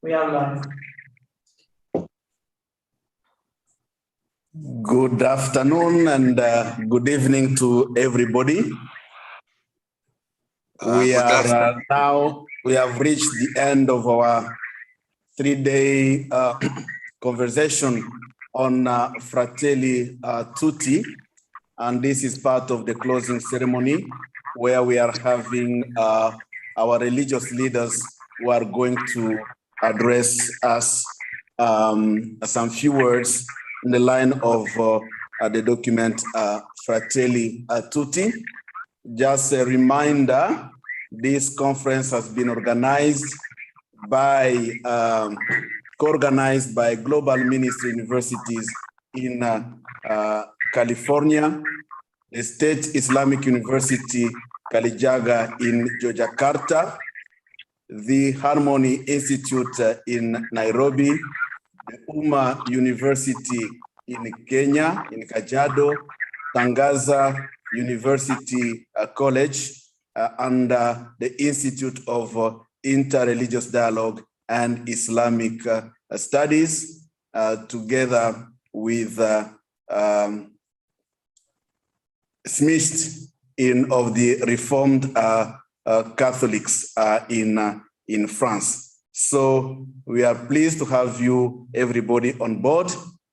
We are live. Good afternoon and good evening to everybody. We have reached the end of our three-day conversation on Fratelli Tutti, and this is part of the closing ceremony where we are having our religious leaders who are going to address us some few words in the line of the document Fratelli Tutti. Just a reminder, this conference has been organized by, co-organized by Global Ministry Universities in California, the State Islamic University, Kalijaga in Yogyakarta, the Harmony Institute in Nairobi, the Umma University in Kenya, in Kajiado, Tangaza University College, and the Institute of Interreligious Dialogue and Islamic Studies, together with Smith of the Reformed Catholics in France. So we are pleased to have you, everybody, on board.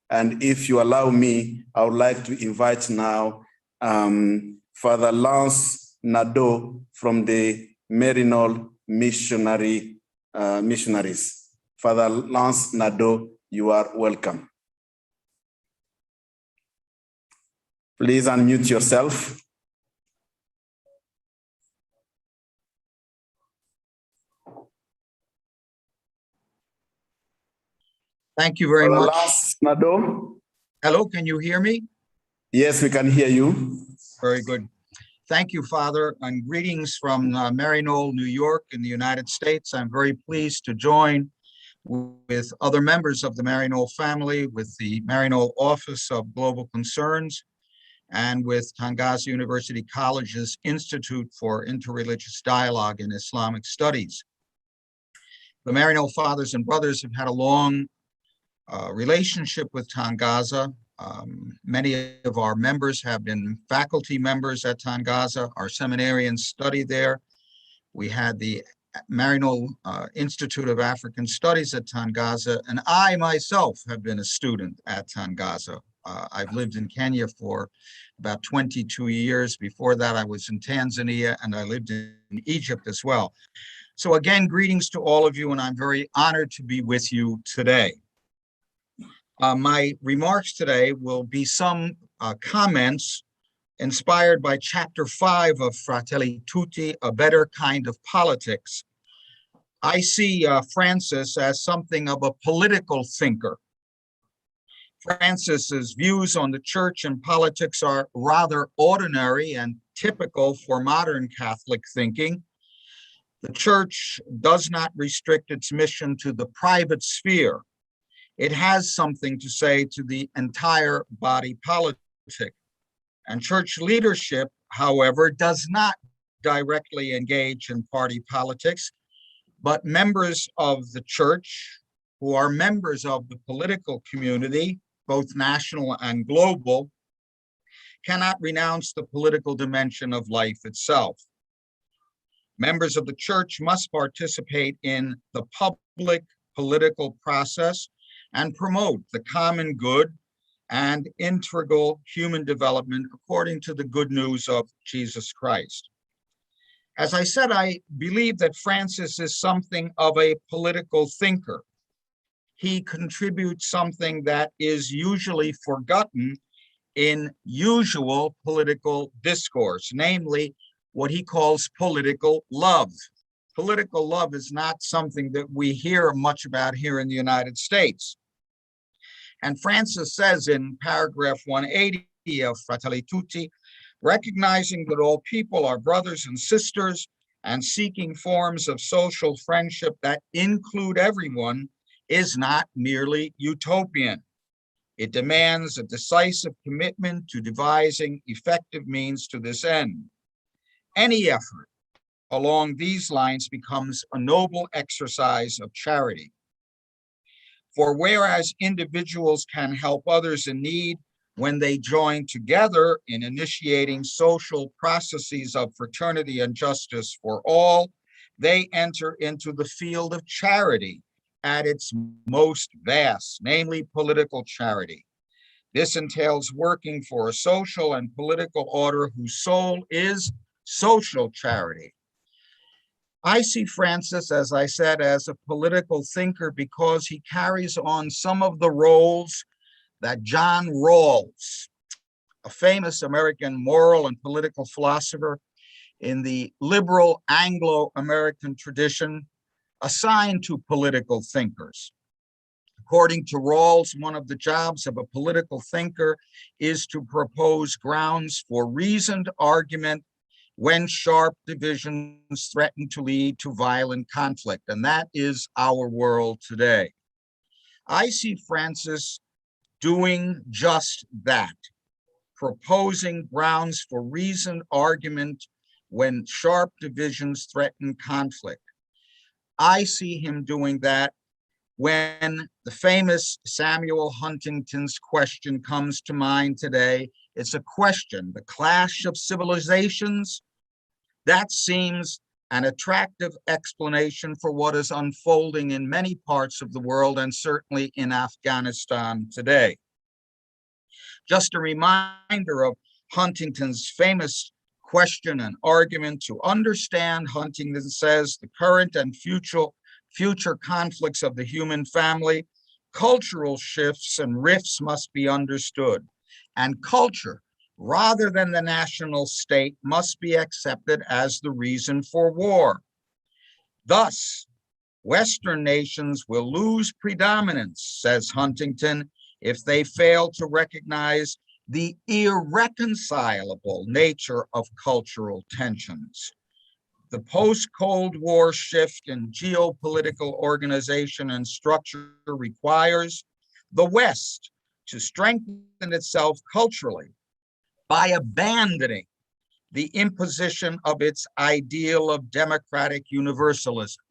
And if you allow me, I would like to invite now Father Lance Nadeau from the Maryknoll Missionaries. Father Lance Nadeau, you are welcome. Please unmute yourself. Thank you very much. Lance Nadeau. Hello, can you hear me? Yes, we can hear you. Very good. Thank you, Father, and greetings from Maryknoll, New York in the United States. I'm very pleased to join with other members of the Maryknoll family, with the Maryknoll Office of Global Concerns, and with Tangaza University College's Institute for Interreligious Dialogue and Islamic Studies. The Maryknoll Fathers and Brothers have had a long relationship with Tangaza. Many of our members have been faculty members at Tangaza. Our seminarians study there. We had the Maryknoll Institute of African Studies at Tangaza, and I myself have been a student at Tangaza. I've lived in Kenya for about 22 years. Before that, I was in Tanzania, and I lived in Egypt as well. So again, greetings to all of you, and I'm very honored to be with you today. My remarks today will be some comments inspired by Chapter 5 of Fratelli Tutti, A Better Kind of Politics. I see Francis as something of a political thinker. Francis's views on the church and politics are rather ordinary and typical for modern Catholic thinking. The church does not restrict its mission to the private sphere. It has something to say to the entire body politic. And church leadership, however, does not directly engage in party politics, but members of the church who are members of the political community, both national and global, cannot renounce the political dimension of life itself. Members of the church must participate in the public political process and promote the common good and integral human development according to the good news of Jesus Christ. As I said, I believe that Francis is something of a political thinker. He contributes something that is usually forgotten in usual political discourse, namely what he calls political love. Political love is not something that we hear much about here in the United States. And Francis says in paragraph 180 of Fratelli Tutti, recognizing that all people are brothers and sisters and seeking forms of social friendship that include everyone is not merely utopian. It demands a decisive commitment to devising effective means to this end. Any effort along these lines becomes a noble exercise of charity. For whereas individuals can help others in need when they join together in initiating social processes of fraternity and justice for all, they enter into the field of charity at its most vast, namely political charity. This entails working for a social and political order whose soul is social charity. I see Francis, as I said, as a political thinker because he carries on some of the roles that John Rawls, a famous American moral and political philosopher in the liberal Anglo-American tradition, assigned to political thinkers. According to Rawls, one of the jobs of a political thinker is to propose grounds for reasoned argument when sharp divisions threaten to lead to violent conflict. And that is our world today. I see Francis doing just that, proposing grounds for reasoned argument when sharp divisions threaten conflict. I see him doing that when the famous Samuel Huntington's question comes to mind today. It's a question, the clash of civilizations. That seems an attractive explanation for what is unfolding in many parts of the world and certainly in Afghanistan today. Just a reminder of Huntington's famous question and argument. To understand, Huntington says, the current and future conflicts of the human family, cultural shifts and rifts must be understood. And culture, rather than the national state, must be accepted as the reason for war. Thus, Western nations will lose predominance, says Huntington, if they fail to recognize the irreconcilable nature of cultural tensions. The post-Cold War shift in geopolitical organization and structure requires the West to strengthen itself culturally by abandoning the imposition of its ideal of democratic universalism.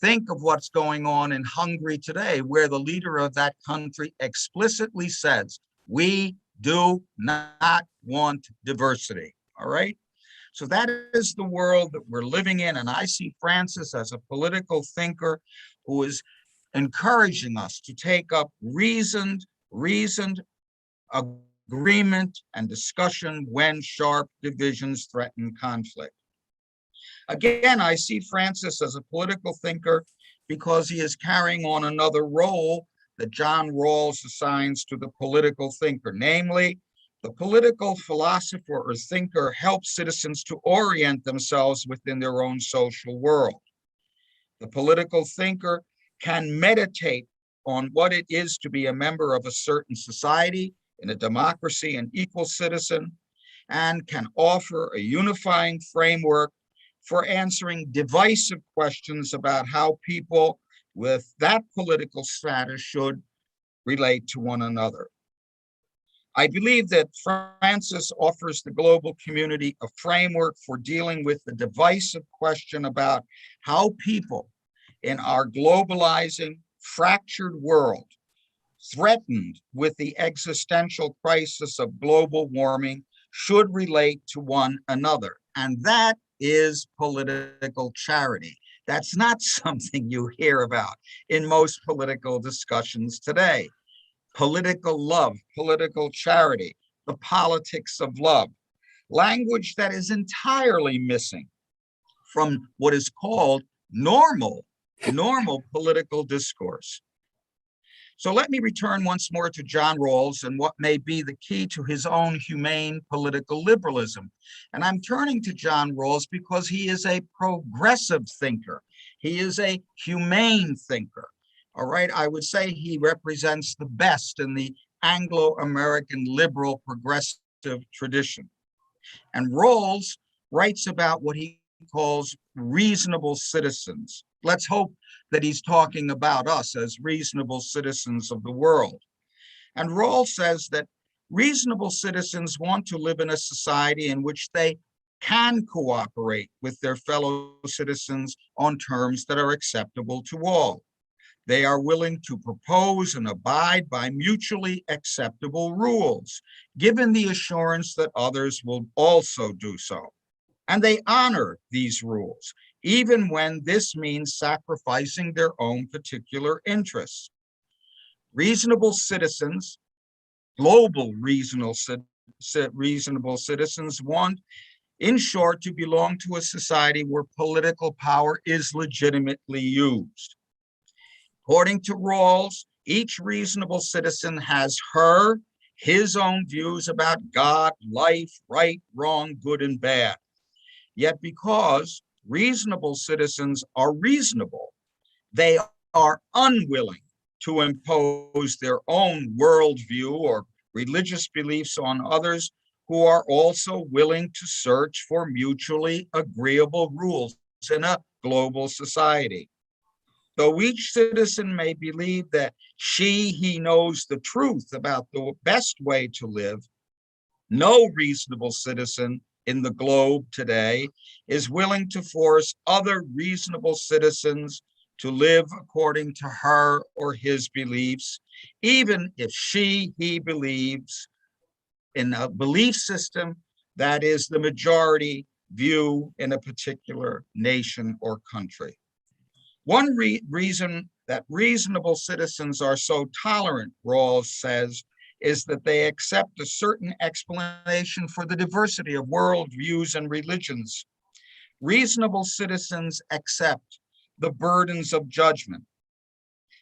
Think of what's going on in Hungary today, where the leader of that country explicitly says, we do not want diversity, all right? So that is the world that we're living in, and I see Francis as a political thinker who is encouraging us to take up reasoned agreement and discussion when sharp divisions threaten conflict. Again, I see Francis as a political thinker because he is carrying on another role that John Rawls assigns to the political thinker, namely, the political philosopher or thinker helps citizens to orient themselves within their own social world. The political thinker can meditate on what it is to be a member of a certain society, in a democracy, an equal citizen, and can offer a unifying framework for answering divisive questions about how people with that political status should relate to one another. I believe that Francis offers the global community a framework for dealing with the divisive question about how people in our globalizing, fractured world, threatened with the existential crisis of global warming, should relate to one another. And that is political charity. That's not something you hear about in most political discussions today. Political love, political charity, the politics of love, language that is entirely missing from what is called normal political discourse. So let me return once more to John Rawls and what may be the key to his own humane political liberalism. And I'm turning to John Rawls because he is a progressive thinker. He is a humane thinker. All right, I would say he represents the best in the Anglo-American liberal progressive tradition. And Rawls writes about what he calls reasonable citizens. Let's hope that he's talking about us as reasonable citizens of the world. And Rawls says that reasonable citizens want to live in a society in which they can cooperate with their fellow citizens on terms that are acceptable to all. They are willing to propose and abide by mutually acceptable rules, given the assurance that others will also do so. And they honor these rules, even when this means sacrificing their own particular interests. Reasonable citizens, global reasonable citizens want, in short, to belong to a society where political power is legitimately used. According to Rawls, each reasonable citizen has his own views about God, life, right, wrong, good, and bad. Yet because reasonable citizens are reasonable, they are unwilling to impose their own worldview or religious beliefs on others who are also willing to search for mutually agreeable rules in a global society. Though each citizen may believe that he knows the truth about the best way to live, no reasonable citizen in the globe today is willing to force other reasonable citizens to live according to her or his beliefs, even if he believes in a belief system that is the majority view in a particular nation or country. One reason that reasonable citizens are so tolerant, Rawls says, is that they accept a certain explanation for the diversity of worldviews and religions. Reasonable citizens accept the burdens of judgment.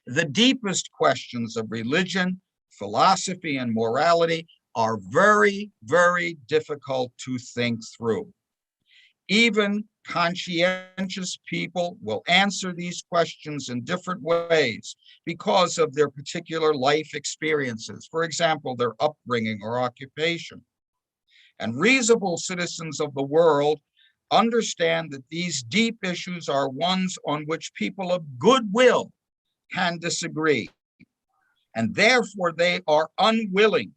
The deepest questions of religion, philosophy, and morality are very, very difficult to think through. Even conscientious people will answer these questions in different ways because of their particular life experiences, for example, their upbringing or occupation. And reasonable citizens of the world understand that these deep issues are ones on which people of goodwill can disagree. And therefore, they are unwilling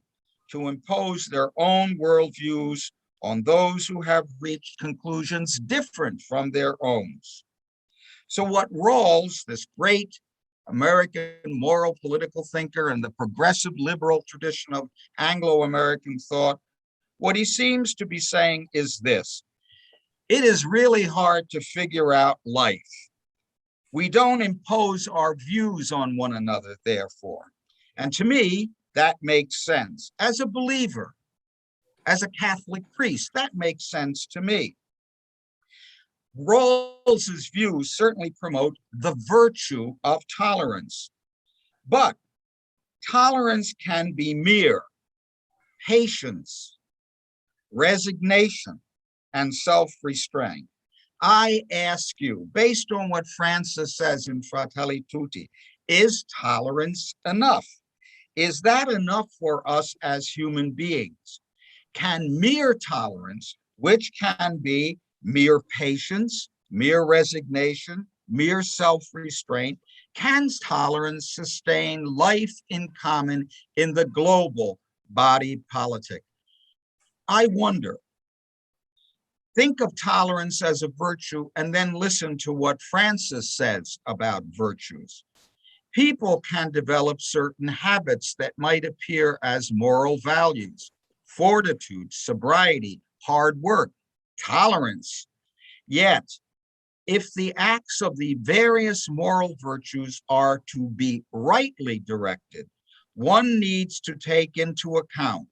to impose their own worldviews on those who have reached conclusions different from their own. So what Rawls, this great American moral political thinker and the progressive liberal tradition of Anglo-American thought, what he seems to be saying is this: it is really hard to figure out life. We don't impose our views on one another, therefore. And to me, that makes sense. As a believer, as a Catholic priest, that makes sense to me. Rawls's views certainly promote the virtue of tolerance, but tolerance can be mere patience, resignation, and self-restraint. I ask you, based on what Francis says in Fratelli Tutti, is tolerance enough? Is that enough for us as human beings? Can mere tolerance, which can be mere patience, mere resignation, mere self-restraint, can tolerance sustain life in common in the global body politic? I wonder. Think of tolerance as a virtue and then listen to what Francis says about virtues. People can develop certain habits that might appear as moral values: fortitude, sobriety, hard work, tolerance. Yet, if the acts of the various moral virtues are to be rightly directed, one needs to take into account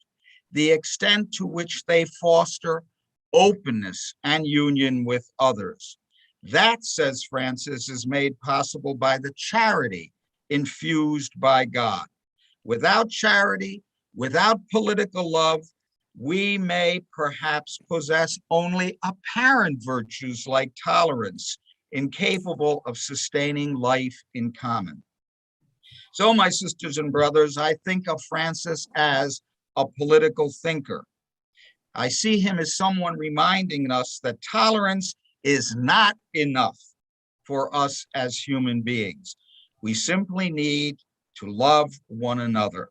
the extent to which they foster openness and union with others. That, says Francis, is made possible by the charity infused by God. Without charity, without political love, we may perhaps possess only apparent virtues like tolerance, incapable of sustaining life in common. So, my sisters and brothers, I think of Francis as a political thinker. I see him as someone reminding us that tolerance is not enough for us as human beings. We simply need to love one another.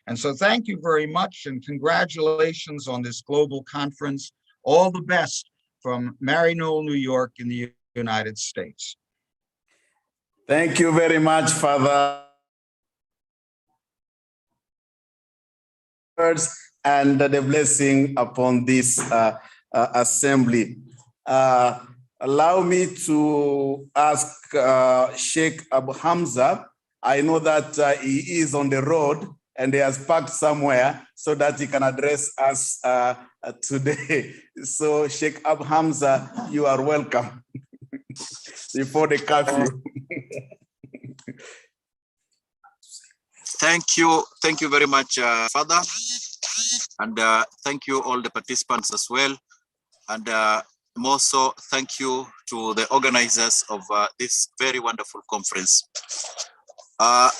And so thank you very much, and congratulations on this global conference. All the best from Maryknoll, New York in the United States. Thank you very much, Father. And the blessing upon this assembly. Allow me to ask Sheikh Abu Hamza. I know that he is on the road and he has parked somewhere so that he can address us today. So Sheikh Abu Hamza, you are welcome before the curfew. Thank you very much, Father, and thank you all the participants as well, and more so thank you to the organizers of this very wonderful conference. I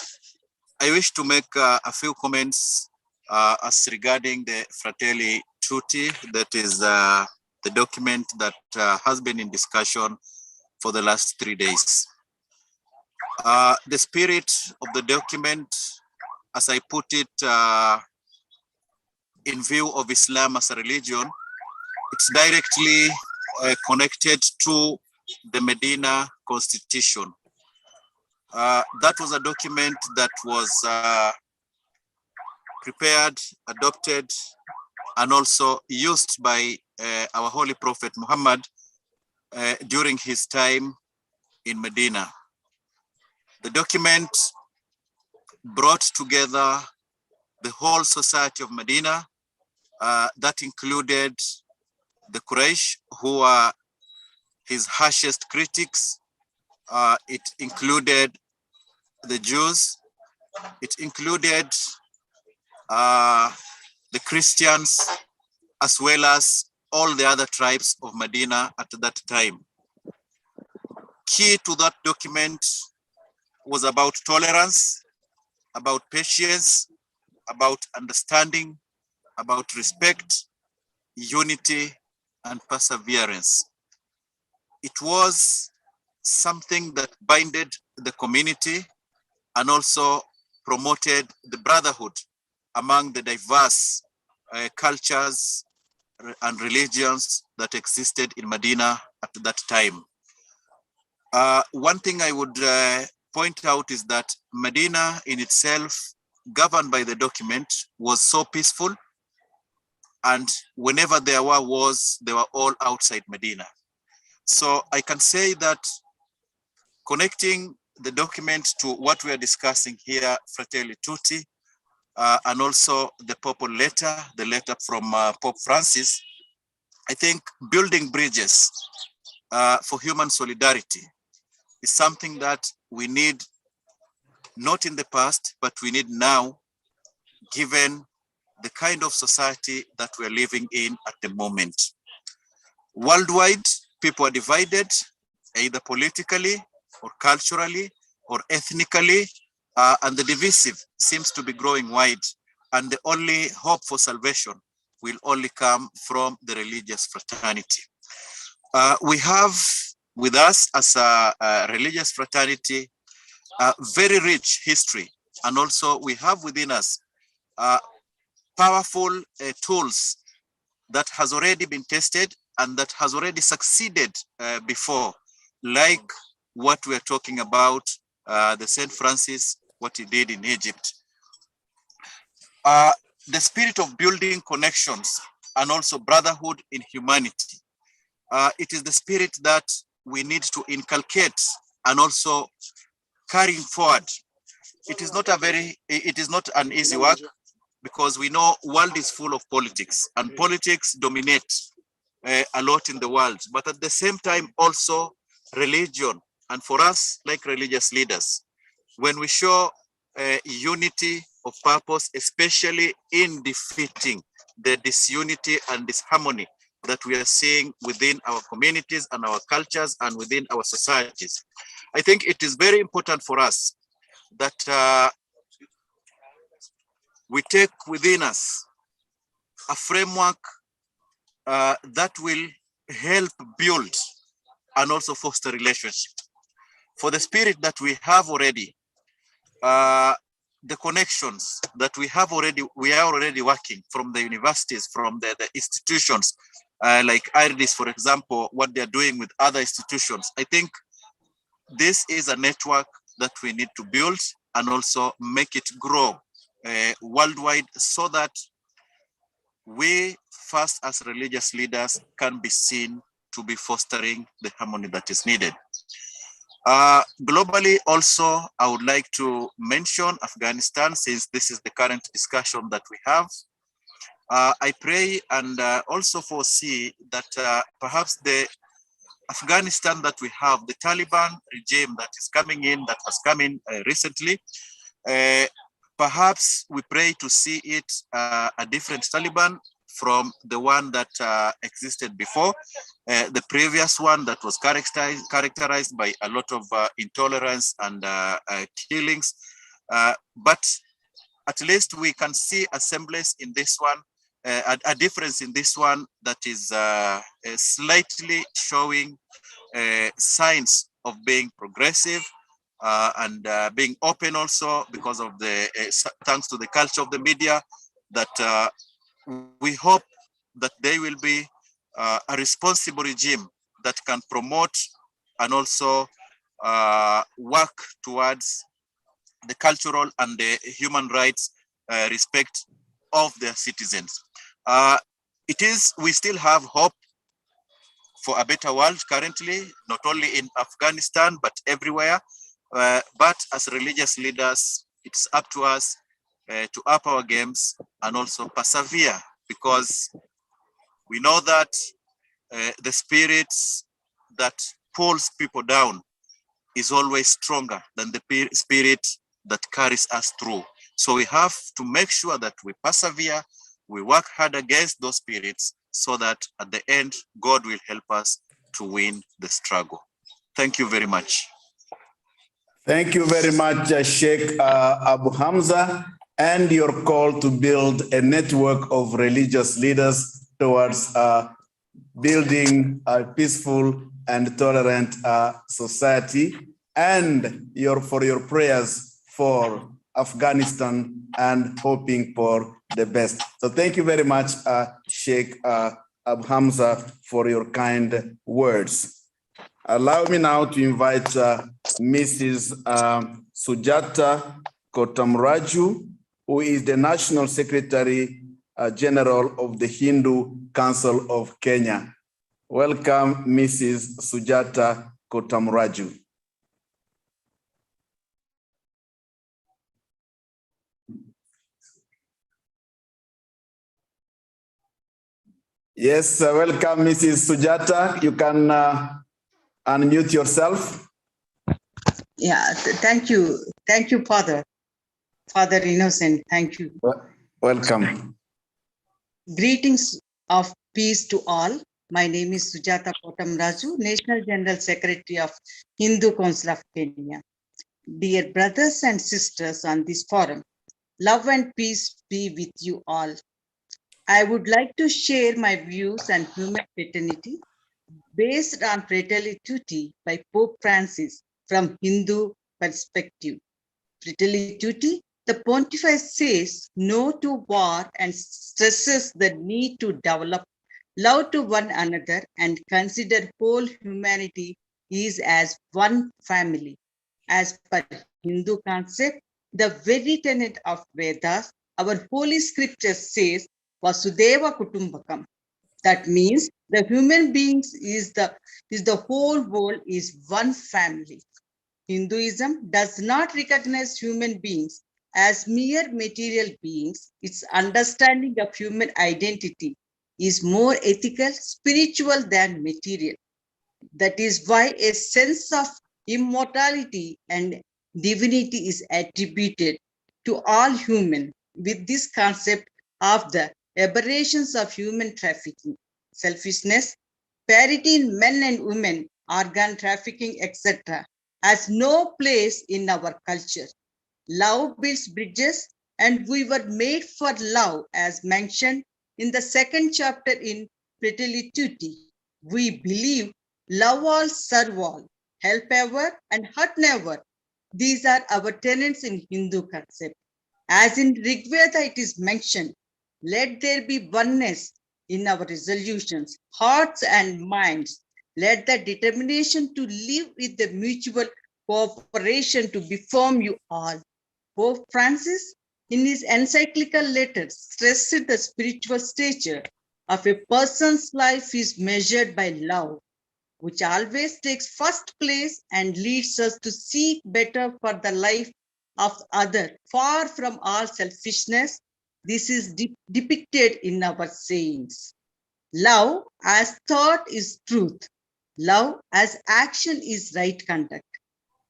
wish to make a few comments as regarding the Fratelli Tutti, that is the document that has been in discussion for the last 3 days. The spirit of the document, as I put it, in view of Islam as a religion, it's directly connected to the Medina Constitution. That was a document that was prepared, adopted, and also used by our Holy Prophet Muhammad during his time in Medina. The document brought together the whole society of Medina, that included the Quraysh, who are his harshest critics. It included the Jews. It included the Christians, as well as all the other tribes of Medina at that time. Key to that document was about tolerance, about patience, about understanding, about respect, unity, and perseverance. It was something that binded the community and also promoted the brotherhood among the diverse cultures and religions that existed in Medina at that time. One thing I would point out is that Medina in itself, governed by the document, was so peaceful, and whenever there were wars, they were all outside Medina. So I can say that connecting the document to what we are discussing here, Fratelli Tutti, and also the papal letter, the letter from Pope Francis, I think building bridges for human solidarity is something that we need, not in the past, but we need now, given the kind of society that we're living in at the moment. Worldwide, people are divided, either politically or culturally or ethnically, and the divisive seems to be growing wide, and the only hope for salvation will only come from the religious fraternity. We have with us as a religious fraternity a very rich history, and also we have within us powerful tools that has already been tested and that has already succeeded before, like what we're talking about, the St. Francis, what he did in Egypt. The spirit of building connections and also brotherhood in humanity. It is the spirit that we need to inculcate and also carrying forward. It is not an easy work, because we know world is full of politics, and politics dominate a lot in the world, but at the same time also religion. And for us, like religious leaders, when we show unity of purpose, especially in defeating the disunity and disharmony that we are seeing within our communities and our cultures and within our societies, I think it is very important for us that we take within us a framework that will help build and also foster relationship. For the spirit that we have already, the connections that we have already, we are already working from the universities, from the institutions, like IRDIS, for example, what they're doing with other institutions. I think this is a network that we need to build and also make it grow worldwide, so that we first as religious leaders can be seen to be fostering the harmony that is needed. Globally also, I would like to mention Afghanistan, since this is the current discussion that we have. I pray and also foresee that perhaps the Afghanistan that we have, the Taliban regime that is coming in, that has come in recently, perhaps we pray to see it a different Taliban from the one that existed before, the previous one that was characterized by a lot of intolerance and killings. But at least we can see a semblance in this one, a difference in this one that is slightly showing signs of being progressive and being open also, because of the, thanks to the culture of the media, that we hope that they will be a responsible regime that can promote and also work towards the cultural and the human rights respect of their citizens. We still have hope for a better world currently, not only in Afghanistan, but everywhere. But as religious leaders, it's up to us to up our games and also persevere, because we know that the spirits that pulls people down is always stronger than the spirit that carries us through. So we have to make sure that we persevere, we work hard against those spirits, so that at the end, God will help us to win the struggle. Thank you very much. Thank you very much, Sheikh Abu Hamza, and your call to build a network of religious leaders towards building a peaceful and tolerant society, and for your prayers for Afghanistan and hoping for the best. So thank you very much, Sheikh Abu Hamza, for your kind words. Allow me now to invite Mrs. Sujata Kotamraju, who is the National Secretary General of the Hindu Council of Kenya. Welcome, Mrs. Sujata Kotamraju. Yes, welcome, Mrs. Sujata. You can unmute yourself. Yeah, thank you. Thank you, Father. Father Innocent, thank you. Welcome. Greetings of peace to all. My name is Sujata Kotamraju, National General Secretary of Hindu Council of Kenya. Dear brothers and sisters on this forum, love and peace be with you all. I would like to share my views on human fraternity based on Fratelli Tutti by Pope Francis from Hindu perspective. Fratelli Tutti, the pontificate says no to war and stresses the need to develop love to one another and consider whole humanity is as one family. As per Hindu concept, the very tenet of Vedas, our holy scripture says, Vasudeva Kutumbakam. That means the human beings is the whole world is one family. Hinduism does not recognize human beings as mere material beings. Its understanding of human identity is more ethical, spiritual than material. That is why a sense of immortality and divinity is attributed to all human with this concept of the aberrations of human trafficking, selfishness, parity in men and women, organ trafficking, etc. has no place in our culture. Love builds bridges, and we were made for love, as mentioned in the second chapter in Fratelli Tutti. We believe love all, serve all, help ever, and hurt never. These are our tenets in Hindu concept. As in Rig Veda it is mentioned, let there be oneness in our resolutions, hearts and minds. Let the determination to live with the mutual cooperation to beform you all. Pope Francis, in his encyclical letters, stressed the spiritual stature of a person's life is measured by love, which always takes first place and leads us to seek better for the life of other, far from all selfishness. This is depicted in our sayings. Love as thought is truth. Love as action is right conduct.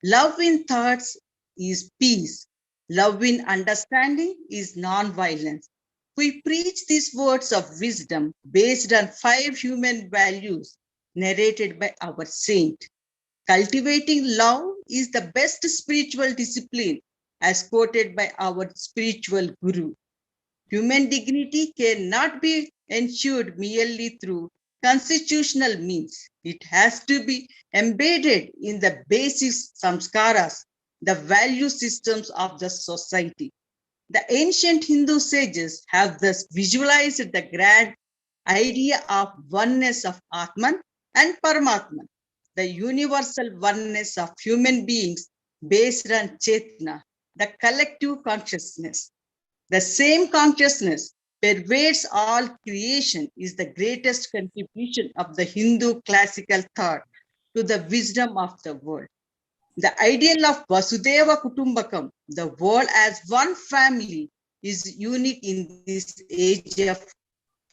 Love in thoughts is peace. Love in understanding is non-violence. We preach these words of wisdom based on 5 human values narrated by our saint. Cultivating love is the best spiritual discipline as quoted by our spiritual guru. Human dignity cannot be ensured merely through constitutional means. It has to be embedded in the basic samskaras, the value systems of the society. The ancient Hindu sages have thus visualized the grand idea of oneness of Atman and Paramatman, the universal oneness of human beings based on Chetna, the collective consciousness. The same consciousness pervades all creation is the greatest contribution of the Hindu classical thought to the wisdom of the world. The ideal of Vasudeva Kutumbakam, the world as one family, is unique in this age of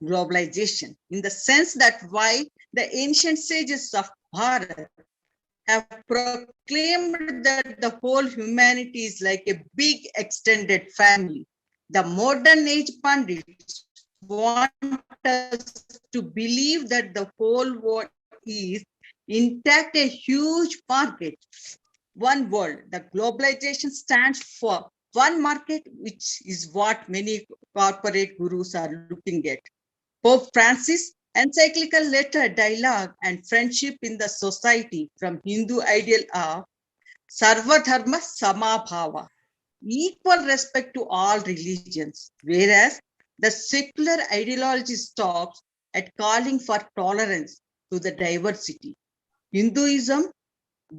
globalization, in the sense that why the ancient sages of Bharat have proclaimed that the whole humanity is like a big extended family. The modern age pundits want us to believe that the whole world is intact, a huge market, one world. The globalization stands for one market, which is what many corporate gurus are looking at. Pope Francis, encyclical letter, dialogue, and friendship in the society from Hindu ideal of Sarvadharma Samabhava, equal respect to all religions, whereas the secular ideology stops at calling for tolerance to the diversity. Hinduism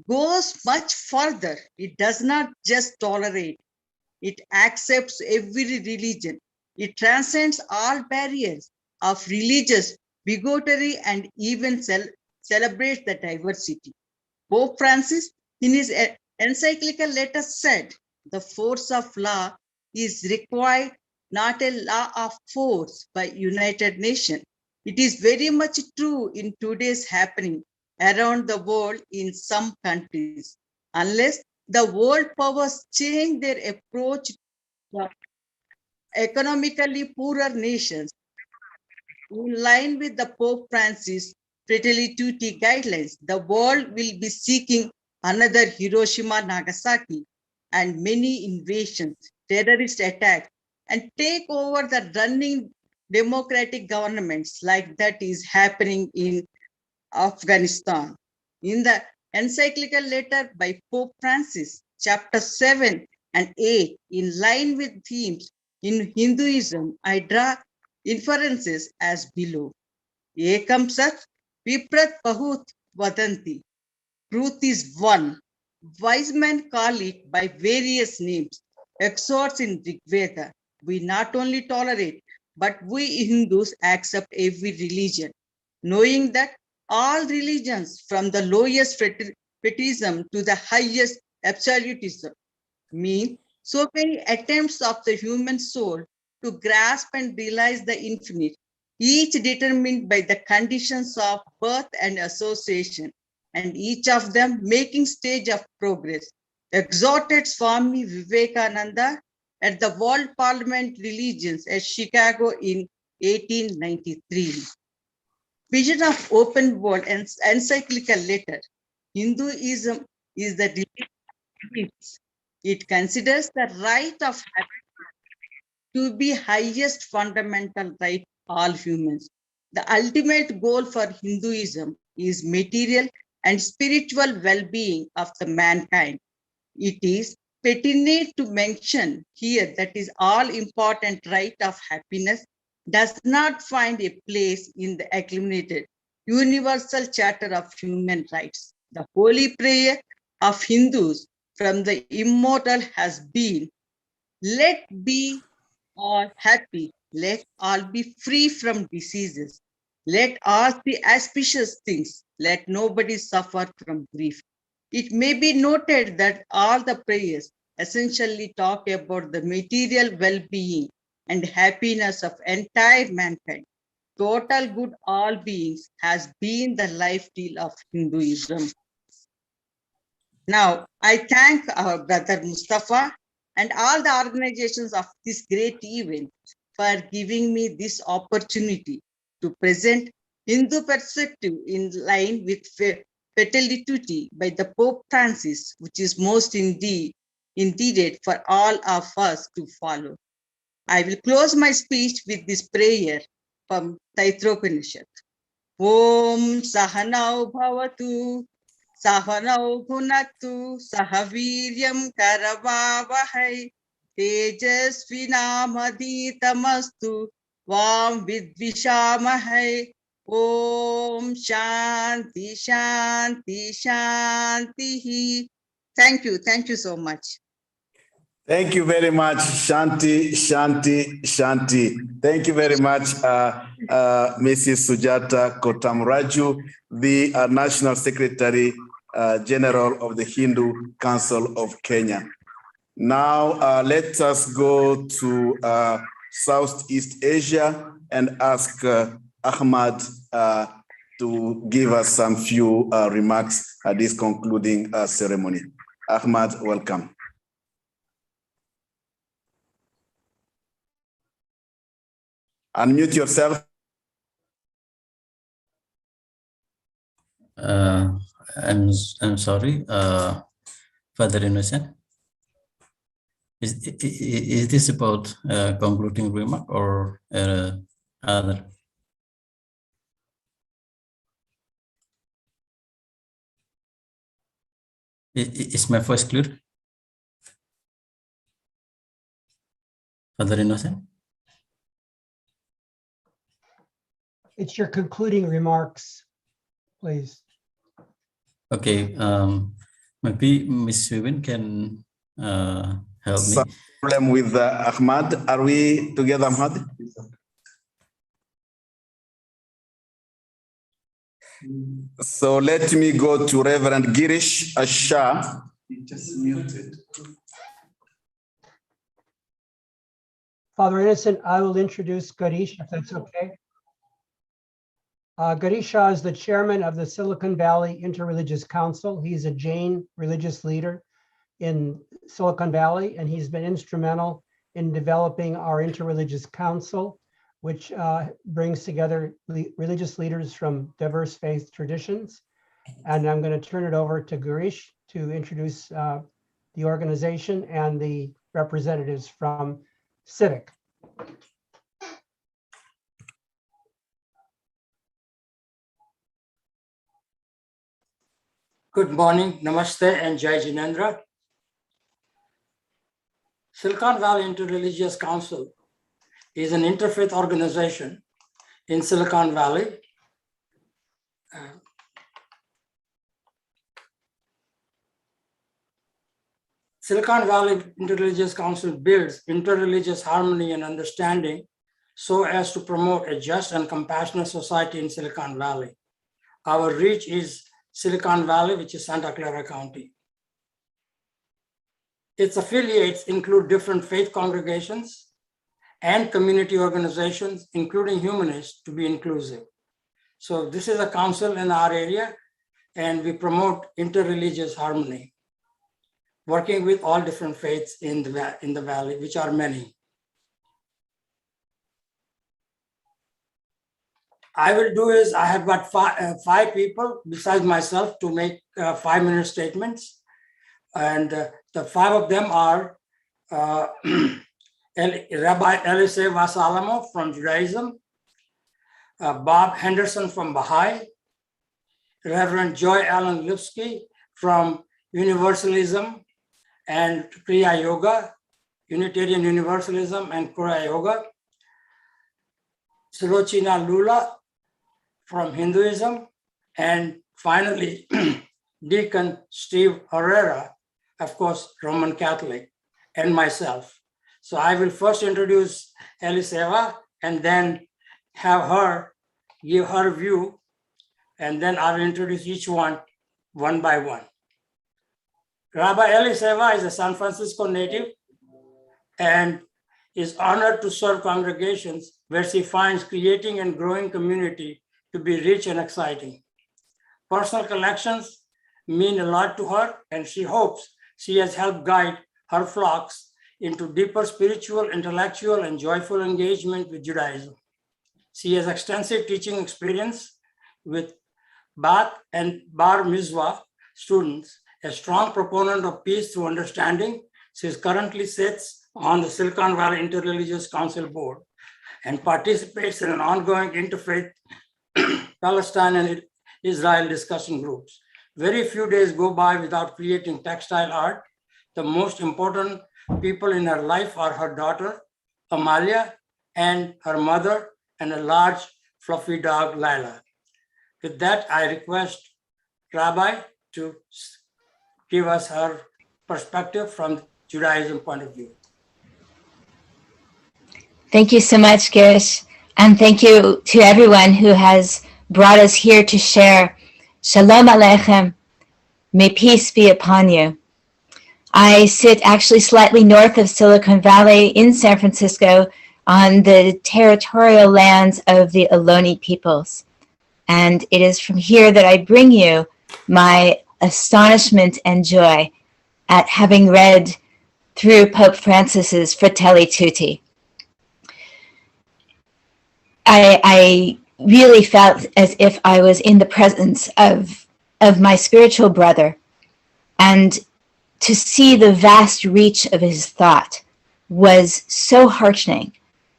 goes much further. It does not just tolerate, it accepts every religion. It transcends all barriers of religious bigotry and even celebrates the diversity. Pope Francis, in his encyclical letter, said, the force of law is required, not a law of force by United Nations. It is very much true in today's happening around the world in some countries. Unless the world powers change their approach to economically poorer nations, in line with the Pope Francis Fratelli Tutti guidelines, the world will be seeking another Hiroshima, Nagasaki, and many invasions, terrorist attacks, and take over the running democratic governments like that is happening in Afghanistan. In the encyclical letter by Pope Francis, chapter 7 and 8, in line with themes in Hinduism, I draw inferences as below. Ekam Sat Viprat Bahut Vadanti. Truth is one. Wise men call it by various names. Exhorts in Rig Veda. We not only tolerate, but we Hindus accept every religion, knowing that all religions, from the lowest fetishism to the highest absolutism, mean so many attempts of the human soul to grasp and realize the infinite, each determined by the conditions of birth and association, and each of them making stage of progress, exhorted Swami Vivekananda at the World Parliament Religions at Chicago in 1893. Vision of open world and encyclical letter. Hinduism is the religion. It considers the right of to be highest fundamental right of all humans. The ultimate goal for Hinduism is material and spiritual well-being of the mankind. It is pertinent to mention here that is all important right of happiness does not find a place in the accumulated universal charter of human rights. The holy prayer of Hindus from the immortal has been, let be all happy, let all be free from diseases, let all see auspicious things, let nobody suffer from grief. It may be noted that all the prayers essentially talk about the material well-being and happiness of entire mankind. Total good all beings has been the life deal of Hinduism. Now, I thank our brother Mustafa and all the organizations of this great event for giving me this opportunity to present Hindu perspective in line with fidelity by the Pope Francis, which is most indeed for all of us to follow. I will close my speech with this prayer from Taitropanishad. Om Sahanau Bhavatu Sahanau Bhunatu Sahaviryam Karavavahai Tejasvinamaditamastu Vam Vidvishamahai. Om Shanti Shanti Shanti. Thank you so much. Thank you very much, Shanti, Shanti, Shanti. Thank you very much, Mrs. Sujata Kotamraju, the National Secretary General of the Hindu Council of Kenya. Now, let us go to Southeast Asia and ask Ahmad to give us some few remarks at this concluding ceremony. Ahmad, welcome. Unmute yourself. I'm sorry, Father Innocent. Is this about concluding remark or other? Is my voice clear? Father Innocent? It's your concluding remarks, please. Okay, maybe Ms. Swin can help me. Some problem with Ahmad. Are we together, Ahmad? So let me go to Reverend Girish Shah. He just muted. Father Innocent, I will introduce Garish, if that's okay. Garish Shah is the chairman of the Silicon Valley Interreligious Council. He's a Jain religious leader in Silicon Valley, and he's been instrumental in developing our Interreligious Council, which brings together religious leaders from diverse faith traditions. And I'm going to turn it over to Garish to introduce the organization and the representatives from Civic. Good morning, Namaste and Jai Jinendra. Silicon Valley Interreligious Council is an interfaith organization in Silicon Valley. Silicon Valley Interreligious Council builds interreligious harmony and understanding so as to promote a just and compassionate society in Silicon Valley. Our reach is Silicon Valley, which is Santa Clara County. Its affiliates include different faith congregations and community organizations, including humanists, to be inclusive. So this is a council in our area, and we promote interreligious harmony, working with all different faiths in the valley, which are many. I will do is, I have got five people besides myself to make 5-minute statements. And the five of them are Rabbi Elisei Vasalamo from Judaism, Bob Henderson from Baha'i, Reverend Joy Allen Lipsky from Universalism and Kriya Yoga, Unitarian Universalism and Kriya Yoga, Sulochana Lula from Hinduism, and finally, Deacon Steve Herrera, of course, Roman Catholic, and myself. So I will first introduce Eliseva and then have her give her view, and then I will introduce each one by one. Rabbi Eliseva is a San Francisco native and is honored to serve congregations where she finds creating and growing community to be rich and exciting. Personal collections mean a lot to her, and she hopes she has helped guide her flocks into deeper spiritual, intellectual, and joyful engagement with Judaism. She has extensive teaching experience with Bat and Bar Mitzvah students, a strong proponent of peace through understanding. She currently sits on the Silicon Valley Interreligious Council Board and participates in an ongoing interfaith Palestine and Israel discussion groups. Very few days go by without creating textile art. The most important people in her life are her daughter, Amalia, and her mother, and a large fluffy dog, Lila. With that, I request Rabbi to give us her perspective from Judaism point of view. Thank you so much, Girish. And thank you to everyone who has brought us here to share. Shalom Aleichem. May peace be upon you. I sit actually slightly north of Silicon Valley in San Francisco on the territorial lands of the Ohlone peoples. And it is from here that I bring you my astonishment and joy at having read through Pope Francis's Fratelli Tutti. I really felt as if I was in the presence of my spiritual brother, and to see the vast reach of his thought was so heartening.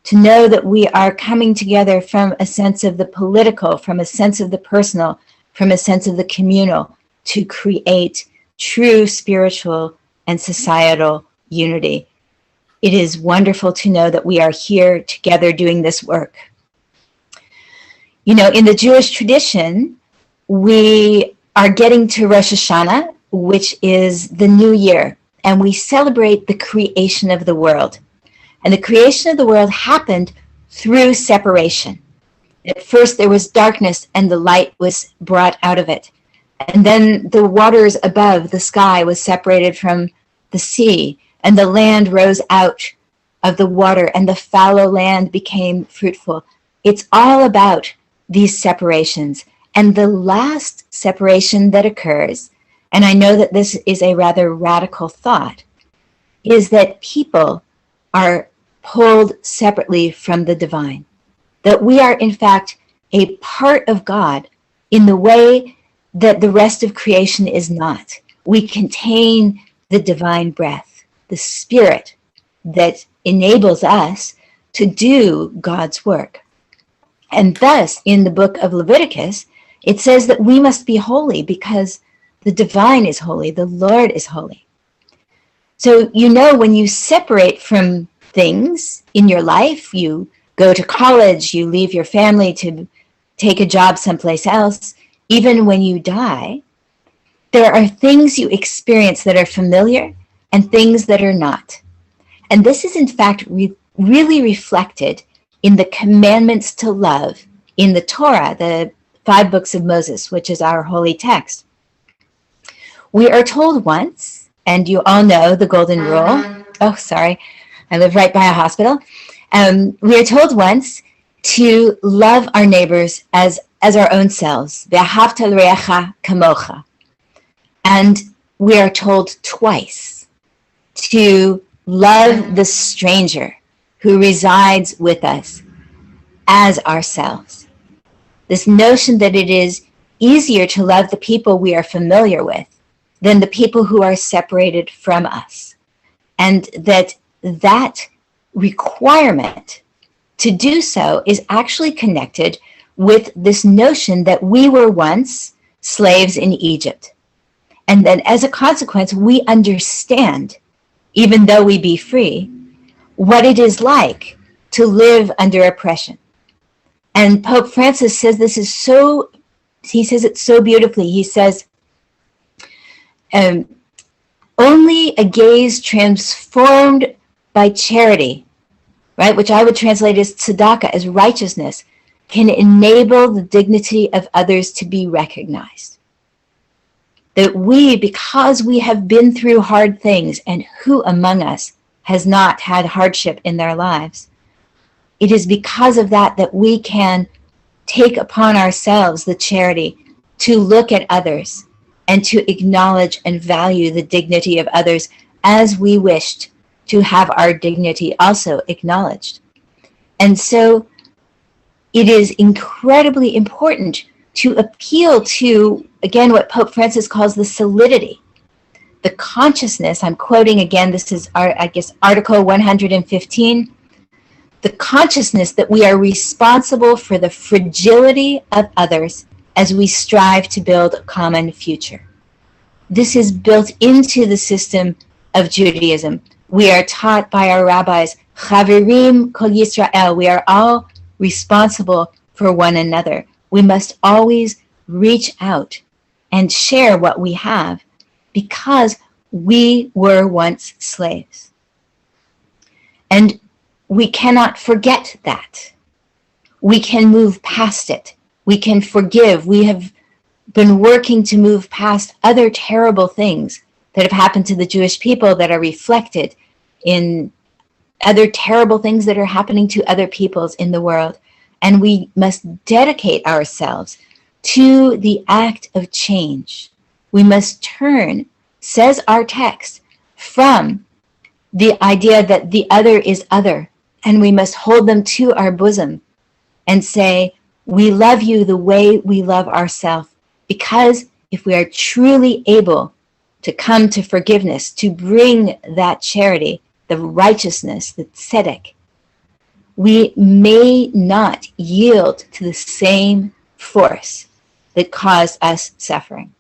To know that we are coming together from a sense of the political, from a sense of the personal, from a sense of the communal, to create true spiritual and societal unity. It is wonderful to know that we are here together doing this work. You know, in the Jewish tradition, we are getting to Rosh Hashanah, which is the new year, and we celebrate the creation of the world. And the creation of the world happened through separation. At first there was darkness and the light was brought out of it. And then the waters above the sky was separated from the sea, and the land rose out of the water, and the fallow land became fruitful. It's all about these separations. And the last separation that occurs, and I know that this is a rather radical thought, is that people are pulled separately from the divine. That we are, in fact, a part of God in the way that the rest of creation is not. We contain the divine breath, the spirit that enables us to do God's work. And thus, in the book of Leviticus, it says that we must be holy because the divine is holy, the Lord is holy. So, you know, when you separate from things in your life, you go to college, you leave your family to take a job someplace else, even when you die, there are things you experience that are familiar and things that are not. And this is in fact really reflected in the commandments to love in the Torah, the 5 books of Moses, which is our holy text. We are told once, and you all know the golden rule. Oh, sorry. I live right by a hospital. We are told once to love our neighbors as our own selves. Ve'ahavta l'reacha kamocha. And we are told twice to love the stranger who resides with us as ourselves. This notion that it is easier to love the people we are familiar with than the people who are separated from us. And that requirement to do so is actually connected with this notion that we were once slaves in Egypt. And that as a consequence, we understand, even though we be free, what it is like to live under oppression. And Pope Francis says this is so, he says it so beautifully. He says, only a gaze transformed by charity, right, which I would translate as tzedakah, as righteousness, can enable the dignity of others to be recognized. That we, because we have been through hard things, and who among us has not had hardship in their lives, it is because of that that we can take upon ourselves the charity to look at others and to acknowledge and value the dignity of others as we wished to have our dignity also acknowledged. And so it is incredibly important to appeal to, again, what Pope Francis calls the solidity, the consciousness. I'm quoting again, this is, I guess, Article 115, the consciousness that we are responsible for the fragility of others as we strive to build a common future. This is built into the system of Judaism. We are taught by our rabbis, Chaverim Kol Yisrael, we are all responsible for one another. We must always reach out and share what we have because we were once slaves. And we cannot forget that. We can move past it. We can forgive. We have been working to move past other terrible things that have happened to the Jewish people that are reflected in other terrible things that are happening to other peoples in the world. And we must dedicate ourselves to the act of change. We must turn, says our text, from the idea that the other is other, and we must hold them to our bosom and say, we love you the way we love ourselves. Because if we are truly able to come to forgiveness, to bring that charity, the righteousness, the tzedek, we may not yield to the same force that caused us suffering.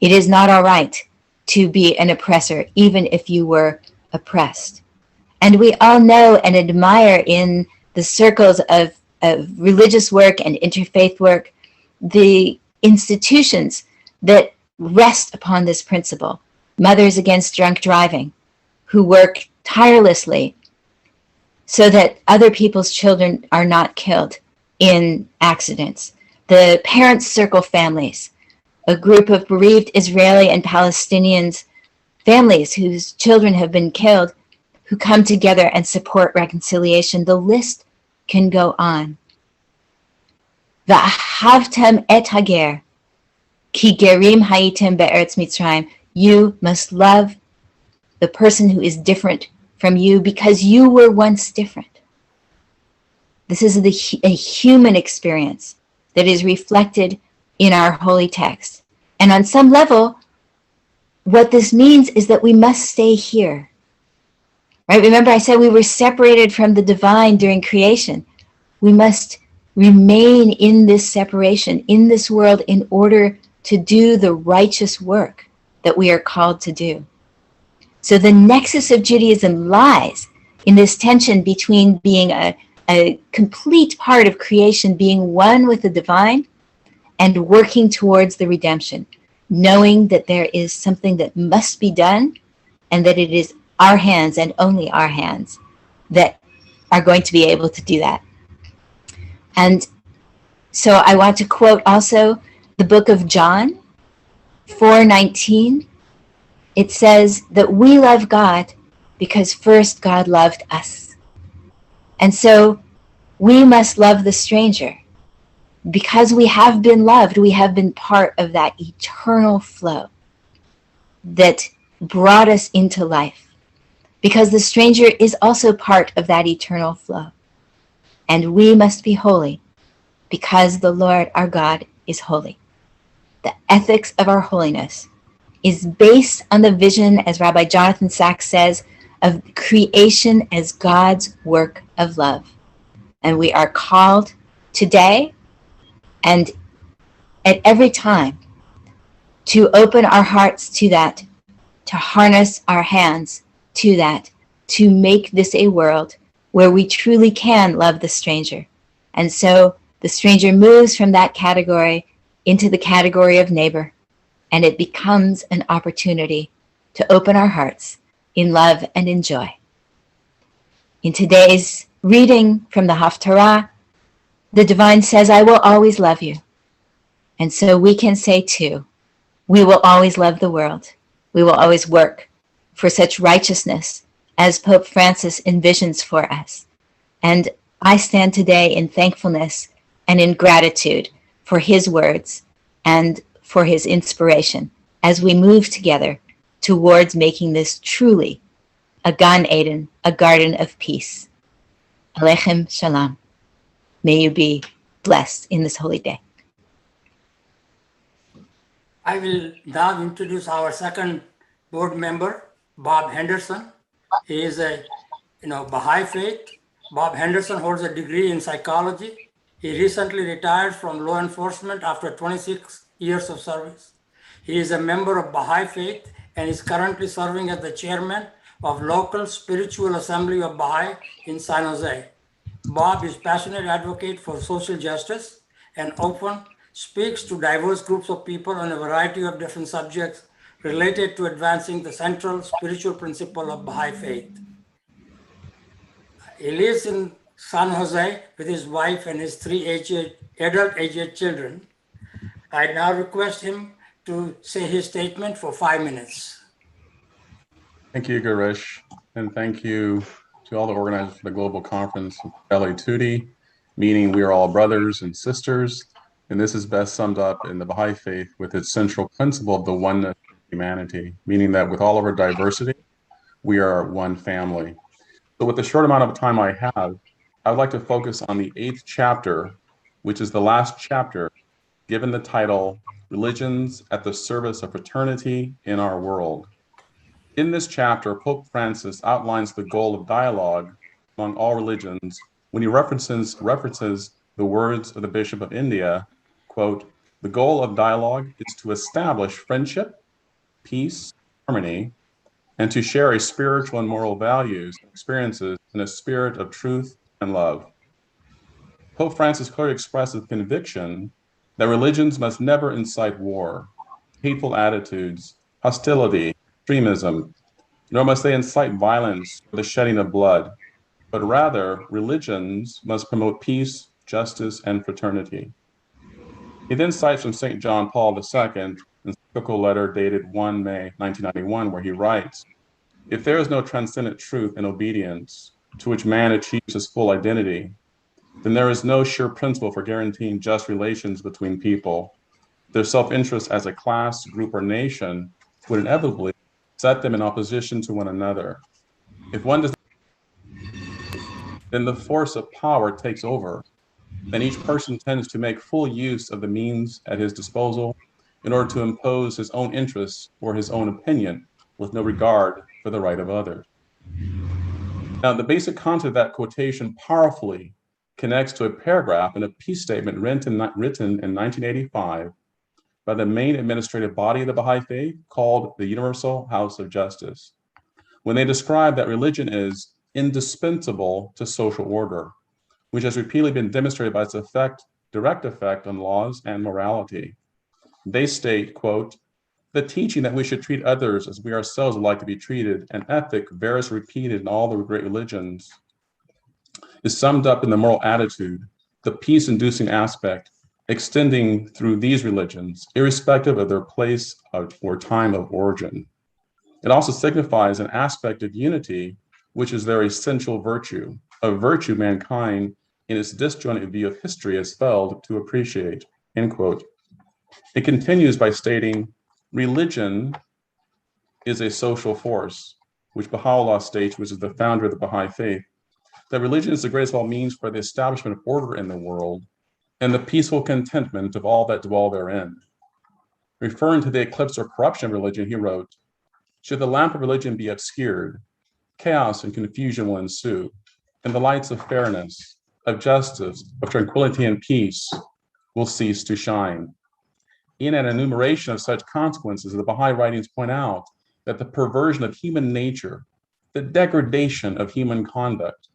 It is not all right to be an oppressor, even if you were oppressed. And we all know and admire in the circles of religious work and interfaith work, the institutions that rest upon this principle. Mothers Against Drunk Driving, who work tirelessly so that other people's children are not killed in accidents. The Parents Circle Families, a group of bereaved Israeli and Palestinians, families whose children have been killed, who come together and support reconciliation. The list can go on. Va'ahavtam et hager, ki gerim hayitem be'eretz Mitzrayim. You must love the person who is different from you because you were once different. This is a human experience that is reflected in our holy text. And on some level, what this means is that we must stay here. Right? Remember I said we were separated from the divine during creation. We must remain in this separation, in this world, in order to do the righteous work that we are called to do. So the nexus of Judaism lies in this tension between being a complete part of creation, being one with the divine, and working towards the redemption, knowing that there is something that must be done and that it is our hands and only our hands that are going to be able to do that. And so I want to quote also the book of John 4:19. It says that we love God because first God loved us. And so we must love the stranger. Because we have been loved, we have been part of that eternal flow that brought us into life. Because the stranger is also part of that eternal flow. And we must be holy because the Lord our God is holy. The ethics of our holiness is based on the vision, as Rabbi Jonathan Sachs says, of creation as God's work of love. And we are called today and at every time to open our hearts to that, to harness our hands to that, to make this a world where we truly can love the stranger. And so the stranger moves from that category into the category of neighbor and it becomes an opportunity to open our hearts in love and in joy. In today's reading from the Haftarah, the divine says, I will always love you. And so we can say too, we will always love the world. We will always work for such righteousness as Pope Francis envisions for us. And I stand today in thankfulness and in gratitude for his words and for his inspiration as we move together towards making this truly a Gan Eden, a garden of peace. Alechem Shalom. May you be blessed in this holy day. I will now introduce our second board member, Bob Henderson. He is a Baha'i faith. Bob Henderson holds a degree in psychology. He recently retired from law enforcement after 26 years of service. He is a member of Baha'i faith and is currently serving as the chairman of local Spiritual Assembly of Baha'i in San Jose. Bob is passionate advocate for social justice and often speaks to diverse groups of people on a variety of different subjects related to advancing the central spiritual principle of Baha'i faith. He lives in San Jose with his wife and his 3 adult-aged children. I now request him to say his statement for 5 minutes. Thank you, Garish, and thank you to all the organizers for the global conference, LA Tutti, meaning we are all brothers and sisters, and this is best summed up in the Baha'i faith with its central principle of the oneness of humanity, meaning that with all of our diversity, we are one family. So with the short amount of time I have, I would like to focus on the 8th chapter, which is the last chapter, given the title, Religions at the Service of Fraternity in Our World. In this chapter, Pope Francis outlines the goal of dialogue among all religions when he references the words of the Bishop of India, quote, the goal of dialogue is to establish friendship, peace, harmony, and to share a spiritual and moral values and experiences in a spirit of truth and love. Pope Francis clearly expresses conviction that religions must never incite war, hateful attitudes, hostility, extremism, nor must they incite violence or the shedding of blood, but rather religions must promote peace, justice, and fraternity. He then cites from St. John Paul II, encyclical letter dated 1 May 1991, where he writes, if there is no transcendent truth and obedience to which man achieves his full identity, then there is no sure principle for guaranteeing just relations between people. Their self-interest as a class, group, or nation would inevitably set them in opposition to one another. If one does not, then the force of power takes over. Then each person tends to make full use of the means at his disposal in order to impose his own interests or his own opinion with no regard for the right of others. Now, the basic content of that quotation powerfully connects to a paragraph in a peace statement written in 1985 by the main administrative body of the Baha'i faith called the Universal House of Justice, when they describe that religion is indispensable to social order, which has repeatedly been demonstrated by its direct effect on laws and morality. They state, quote, the teaching that we should treat others as we ourselves would like to be treated, an ethic variously repeated in all the great religions, is summed up in the moral attitude, the peace-inducing aspect, extending through these religions, irrespective of their place or time of origin. It also signifies an aspect of unity, which is their essential virtue, a virtue mankind in its disjointed view of history has failed to appreciate, end quote. It continues by stating, religion is a social force, which Baha'u'llah states, which is the founder of the Baha'i faith, that religion is the greatest of all means for the establishment of order in the world and the peaceful contentment of all that dwell therein. Referring to the eclipse or corruption of religion, he wrote, should the lamp of religion be obscured, chaos and confusion will ensue, and the lights of fairness, of justice, of tranquility and peace will cease to shine. In an enumeration of such consequences, the Baha'i writings point out that the perversion of human nature, the degradation of human conduct,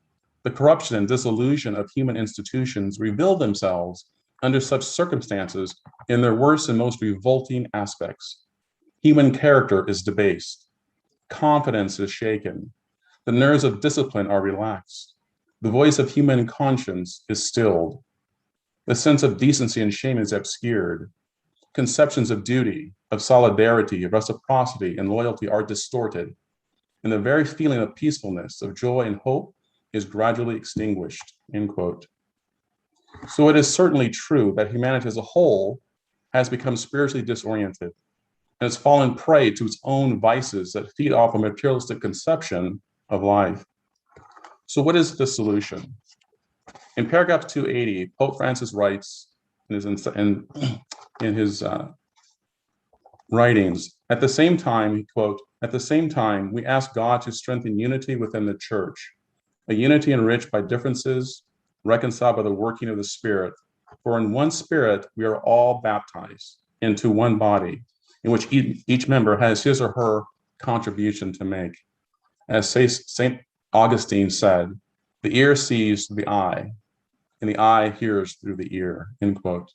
the corruption and dissolution of human institutions reveal themselves under such circumstances in their worst and most revolting aspects, Human character is debased. Confidence is shaken. The nerves of discipline are relaxed. The voice of human conscience is stilled. The sense of decency and shame is obscured. Conceptions of duty, of solidarity, of reciprocity, and loyalty are distorted. And the very feeling of peacefulness, of joy and hope is gradually extinguished, end quote. So it is certainly true that humanity as a whole has become spiritually disoriented and has fallen prey to its own vices that feed off a materialistic conception of life. So what is the solution? In paragraph 280, Pope Francis writes in his writings, at the same time, quote, at the same time, we ask God to strengthen unity within the church, a unity enriched by differences, reconciled by the working of the Spirit. For in one Spirit, we are all baptized into one body, in which each member has his or her contribution to make. As St. Augustine said, the ear sees through the eye, and the eye hears through the ear, end quote.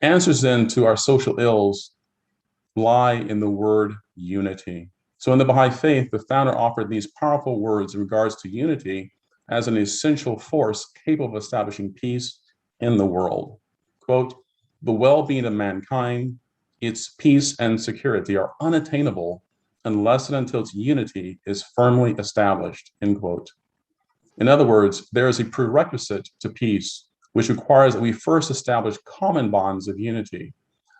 Answers then to our social ills lie in the word unity. So in the Baha'i Faith, the founder offered these powerful words in regards to unity as an essential force capable of establishing peace in the world. Quote, the well-being of mankind, its peace and security are unattainable unless and until its unity is firmly established, end quote. In other words, there is a prerequisite to peace, which requires that we first establish common bonds of unity,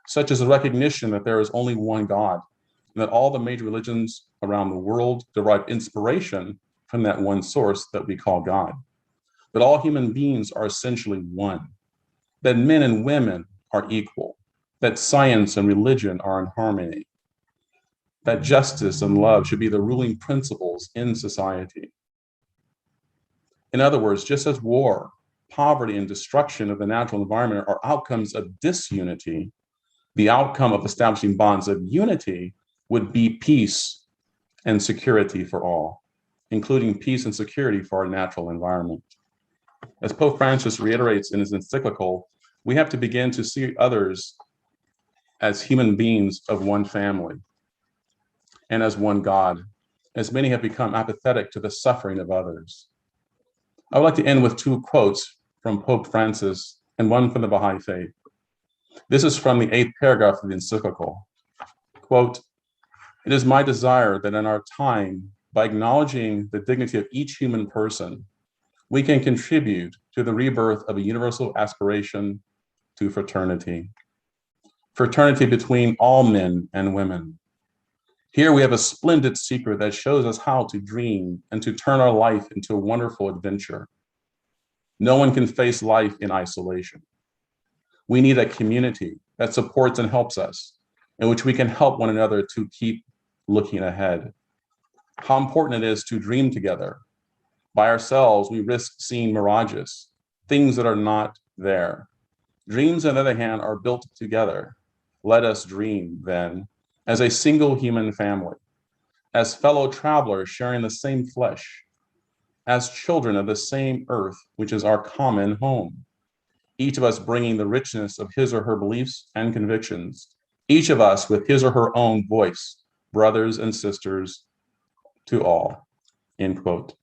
such as the recognition that there is only one God, and that all the major religions around the world derive inspiration from that one source that we call God. That all human beings are essentially one, that men and women are equal, that science and religion are in harmony, that justice and love should be the ruling principles in society. In other words, just as war, poverty, and destruction of the natural environment are outcomes of disunity, the outcome of establishing bonds of unity would be peace and security for all, including peace and security for our natural environment. As Pope Francis reiterates in his encyclical, we have to begin to see others as human beings of one family and as one God, as many have become apathetic to the suffering of others. I would like to end with two quotes from Pope Francis and one from the Baha'i Faith. This is from the 8th paragraph of the encyclical. Quote, it is my desire that in our time, by acknowledging the dignity of each human person, we can contribute to the rebirth of a universal aspiration to fraternity. Fraternity between all men and women. Here we have a splendid secret that shows us how to dream and to turn our life into a wonderful adventure. No one can face life in isolation. We need a community that supports and helps us, in which we can help one another to keep looking ahead. How important it is to dream together. By ourselves, we risk seeing mirages, things that are not there. Dreams, on the other hand, are built together. Let us dream, then, as a single human family, as fellow travelers sharing the same flesh, as children of the same earth, which is our common home. Each of us bringing the richness of his or her beliefs and convictions, each of us with his or her own voice, brothers and sisters to all, end quote.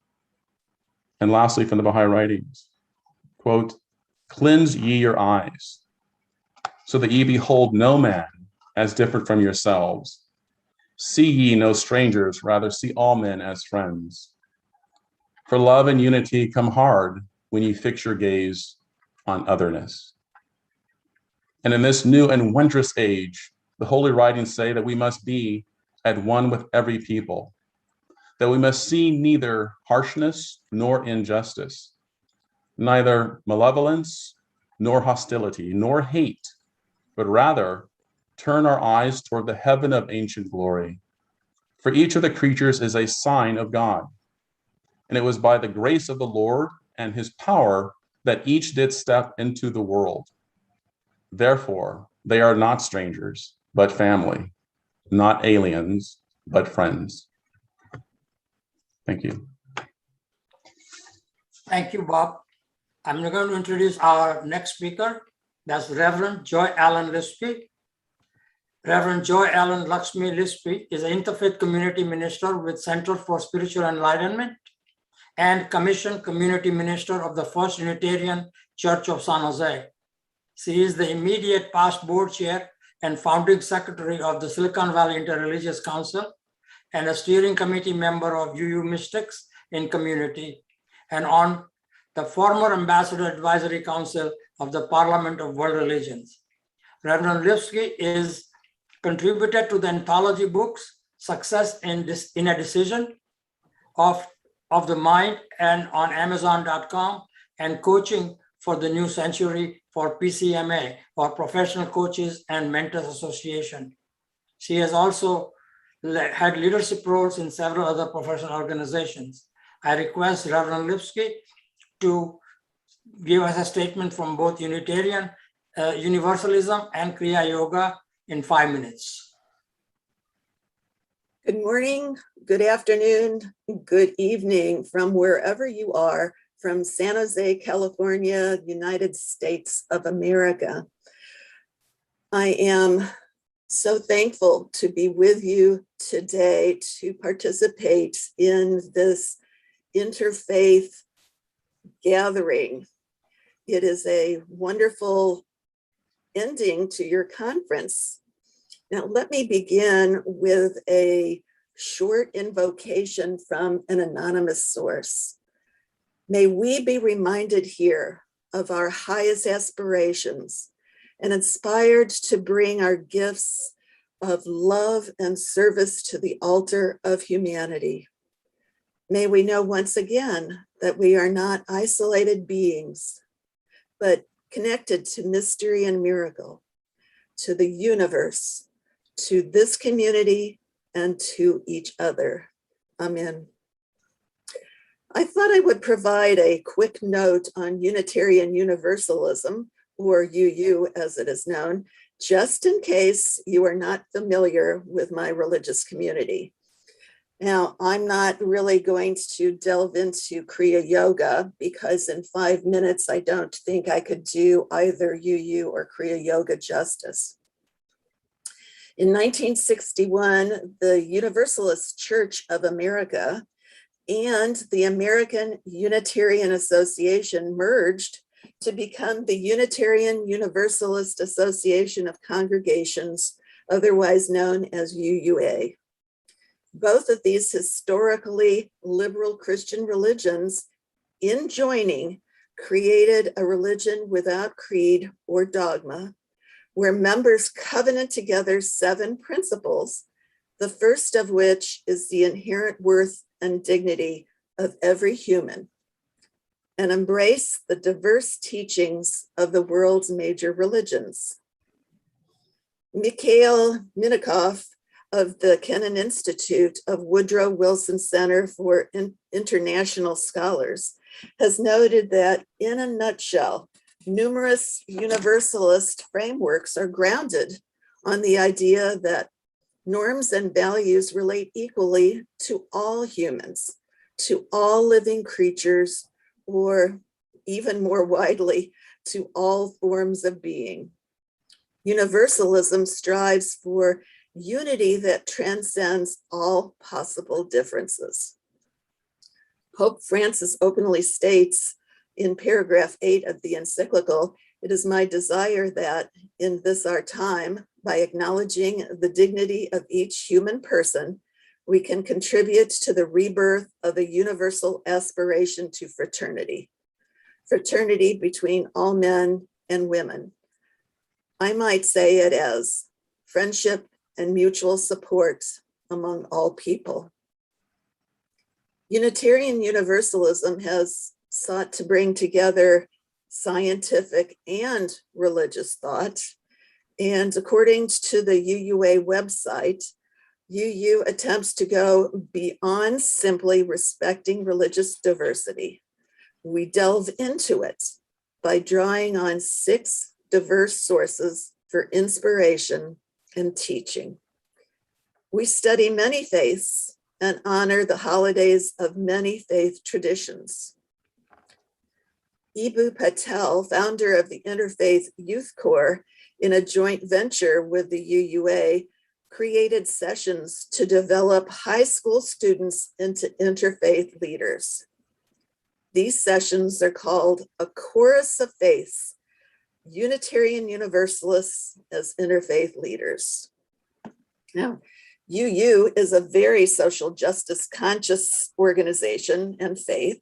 And lastly, from the Baha'i writings, quote, cleanse ye your eyes, so that ye behold no man as different from yourselves. See ye no strangers, rather see all men as friends. For love and unity come hard when ye fix your gaze on otherness. And in this new and wondrous age, the holy writings say that we must be at one with every people, that we must see neither harshness nor injustice, neither malevolence nor hostility nor hate, but rather turn our eyes toward the heaven of ancient glory. For each of the creatures is a sign of God. And it was by the grace of the Lord and his power that each did step into the world. Therefore, they are not strangers, but family, not aliens, but friends. Thank you. Thank you, Bob. I'm going to introduce our next speaker. That's Reverend Joy Allen Lispy. Reverend Joy Allen Lakshmi Lispi is an interfaith community minister with Center for Spiritual Enlightenment and commissioned community minister of the First Unitarian Church of San Jose. She is the immediate past board chair and founding secretary of the Silicon Valley Interreligious Council and a steering committee member of UU Mystics in Community, and on the former ambassador advisory council of the Parliament of World Religions. Reverend Lipsky is contributed to the anthology books Success in a Decision of the Mind and on Amazon.com, and Coaching for the New Century for PCMA, or Professional Coaches and Mentors Association. She has also had leadership roles in several other professional organizations. I request Reverend Lipsky to give us a statement from both Unitarian Universalism and Kriya Yoga in 5 minutes. Good morning, good afternoon, good evening from wherever you are, from San Jose, California, United States of America. I am so thankful to be with you today to participate in this interfaith gathering. It is a wonderful ending to your conference. Now, let me begin with a short invocation from an anonymous source. May we be reminded here of our highest aspirations and inspired to bring our gifts of love and service to the altar of humanity. May we know once again that we are not isolated beings, but connected to mystery and miracle, to the universe, to this community, and to each other. Amen. I thought I would provide a quick note on Unitarian Universalism, or UU as it is known, just in case you are not familiar with my religious community. Now, I'm not really going to delve into Kriya Yoga because in 5 minutes, I don't think I could do either UU or Kriya Yoga justice. In 1961, the Universalist Church of America and the American Unitarian Association merged to become the Unitarian Universalist Association of Congregations, otherwise known as UUA. Both of these historically liberal Christian religions, in joining, created a religion without creed or dogma, where members covenant together 7 principles, the first of which is the inherent worth and dignity of every human, and embrace the diverse teachings of the world's major religions. Mikhail Minikoff of the Kennan Institute of Woodrow Wilson Center for International Scholars has noted that, in a nutshell, numerous universalist frameworks are grounded on the idea that norms and values relate equally to all humans, to all living creatures, or even more widely, to all forms of being. Universalism strives for unity that transcends all possible differences. Pope Francis openly states in paragraph 8 of the encyclical, "It is my desire that in this our time, by acknowledging the dignity of each human person, we can contribute to the rebirth of a universal aspiration to fraternity, fraternity between all men and women. I might say it as friendship and mutual support among all people." Unitarian Universalism has sought to bring together scientific and religious thought. And according to the UUA website, UU attempts to go beyond simply respecting religious diversity. We delve into it by drawing on 6 diverse sources for inspiration and teaching. We study many faiths and honor the holidays of many faith traditions. Eboo Patel, founder of the Interfaith Youth Corps, in a joint venture with the UUA, created sessions to develop high school students into interfaith leaders. These sessions are called A Chorus of Faiths, Unitarian Universalists as Interfaith Leaders. Now, UU is a very social justice conscious organization and faith,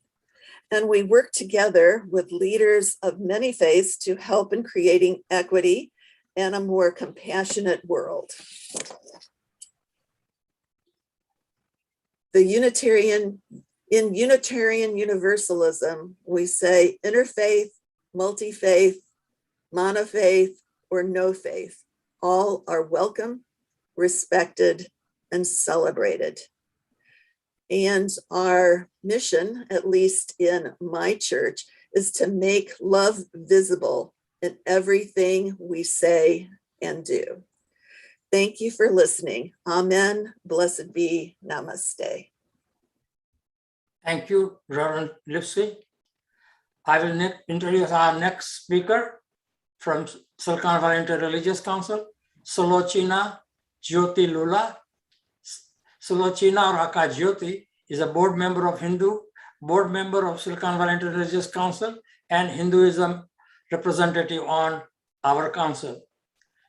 and we work together with leaders of many faiths to help in creating equity and a more compassionate world. In Unitarian Universalism, we say interfaith, multi-faith, monofaith, or no faith. All are welcome, respected, and celebrated. And our mission, at least in my church, is to make love visible in everything we say and do. Thank you for listening. Amen. Blessed be. Namaste. Thank you, Reverend Lipsy. I will introduce our next speaker from Silicon Valley Interreligious Council, Sulochana Jyoti Lula. Sulochana or Akka Jyoti is a board member of Silicon Valley Interreligious Council and Hinduism representative on our council.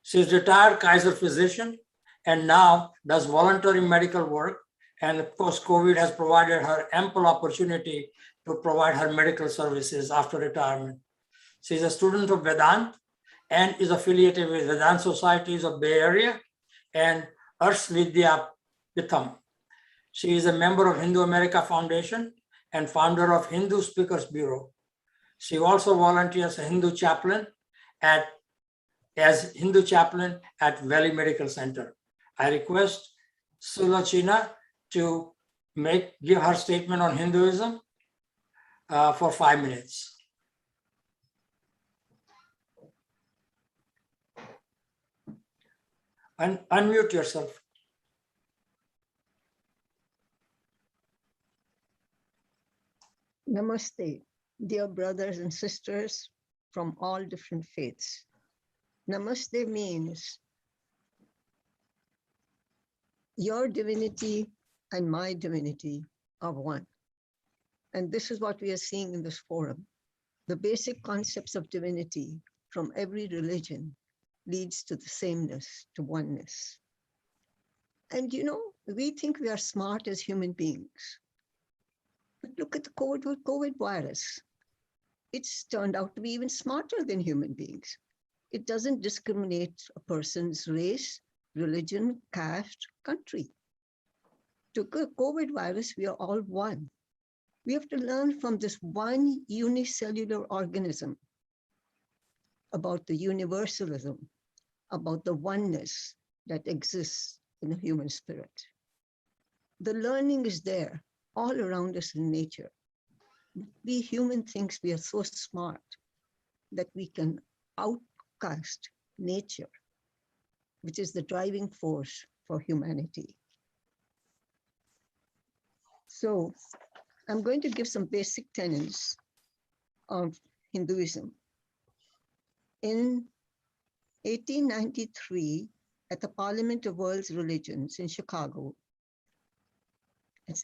She is retired Kaiser physician and now does voluntary medical work. And of course, COVID has provided her ample opportunity to provide her medical services after retirement. She is a student of Vedant and is affiliated with Vedant Societies of Bay Area and Ars Vidya Pitham. She is a member of Hindu America Foundation and founder of Hindu Speakers Bureau. She also volunteers as Hindu chaplain at Valley Medical Center. I request Sulochana to give her statement on Hinduism for 5 minutes. Unmute yourself. Namaste, dear brothers and sisters from all different faiths. Namaste means your divinity and my divinity are one. And this is what we are seeing in this forum. The basic concepts of divinity from every religion leads to the sameness, to oneness. And you know, we think we are smart as human beings. But look at the COVID virus. It's turned out to be even smarter than human beings. It doesn't discriminate a person's race, religion, caste, country. To the COVID virus, we are all one. We have to learn from this one unicellular organism about the universalism, about the oneness that exists in the human spirit. The learning is there all around us in nature. We human things, we are so smart that we can outcast nature, which is the driving force for humanity. So I'm going to give some basic tenets of Hinduism. In 1893, at the Parliament of World's Religions in Chicago,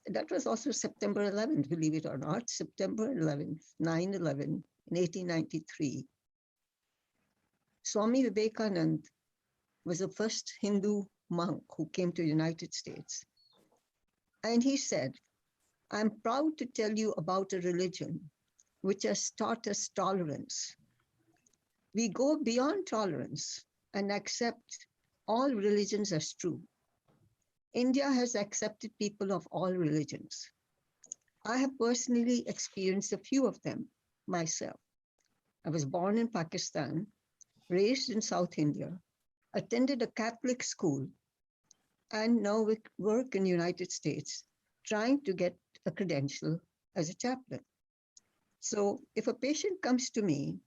that was also September 11th, believe it or not, September 11th, 9/11 in 1893. Swami Vivekananda was the first Hindu monk who came to the United States. And he said, I'm proud to tell you about a religion which has taught us tolerance. We go beyond tolerance and accept all religions as true. India has accepted people of all religions. I have personally experienced a few of them myself. I was born in Pakistan, raised in South India, attended a Catholic school, and now work in the United States, trying to get a credential as a chaplain. So if a patient comes to me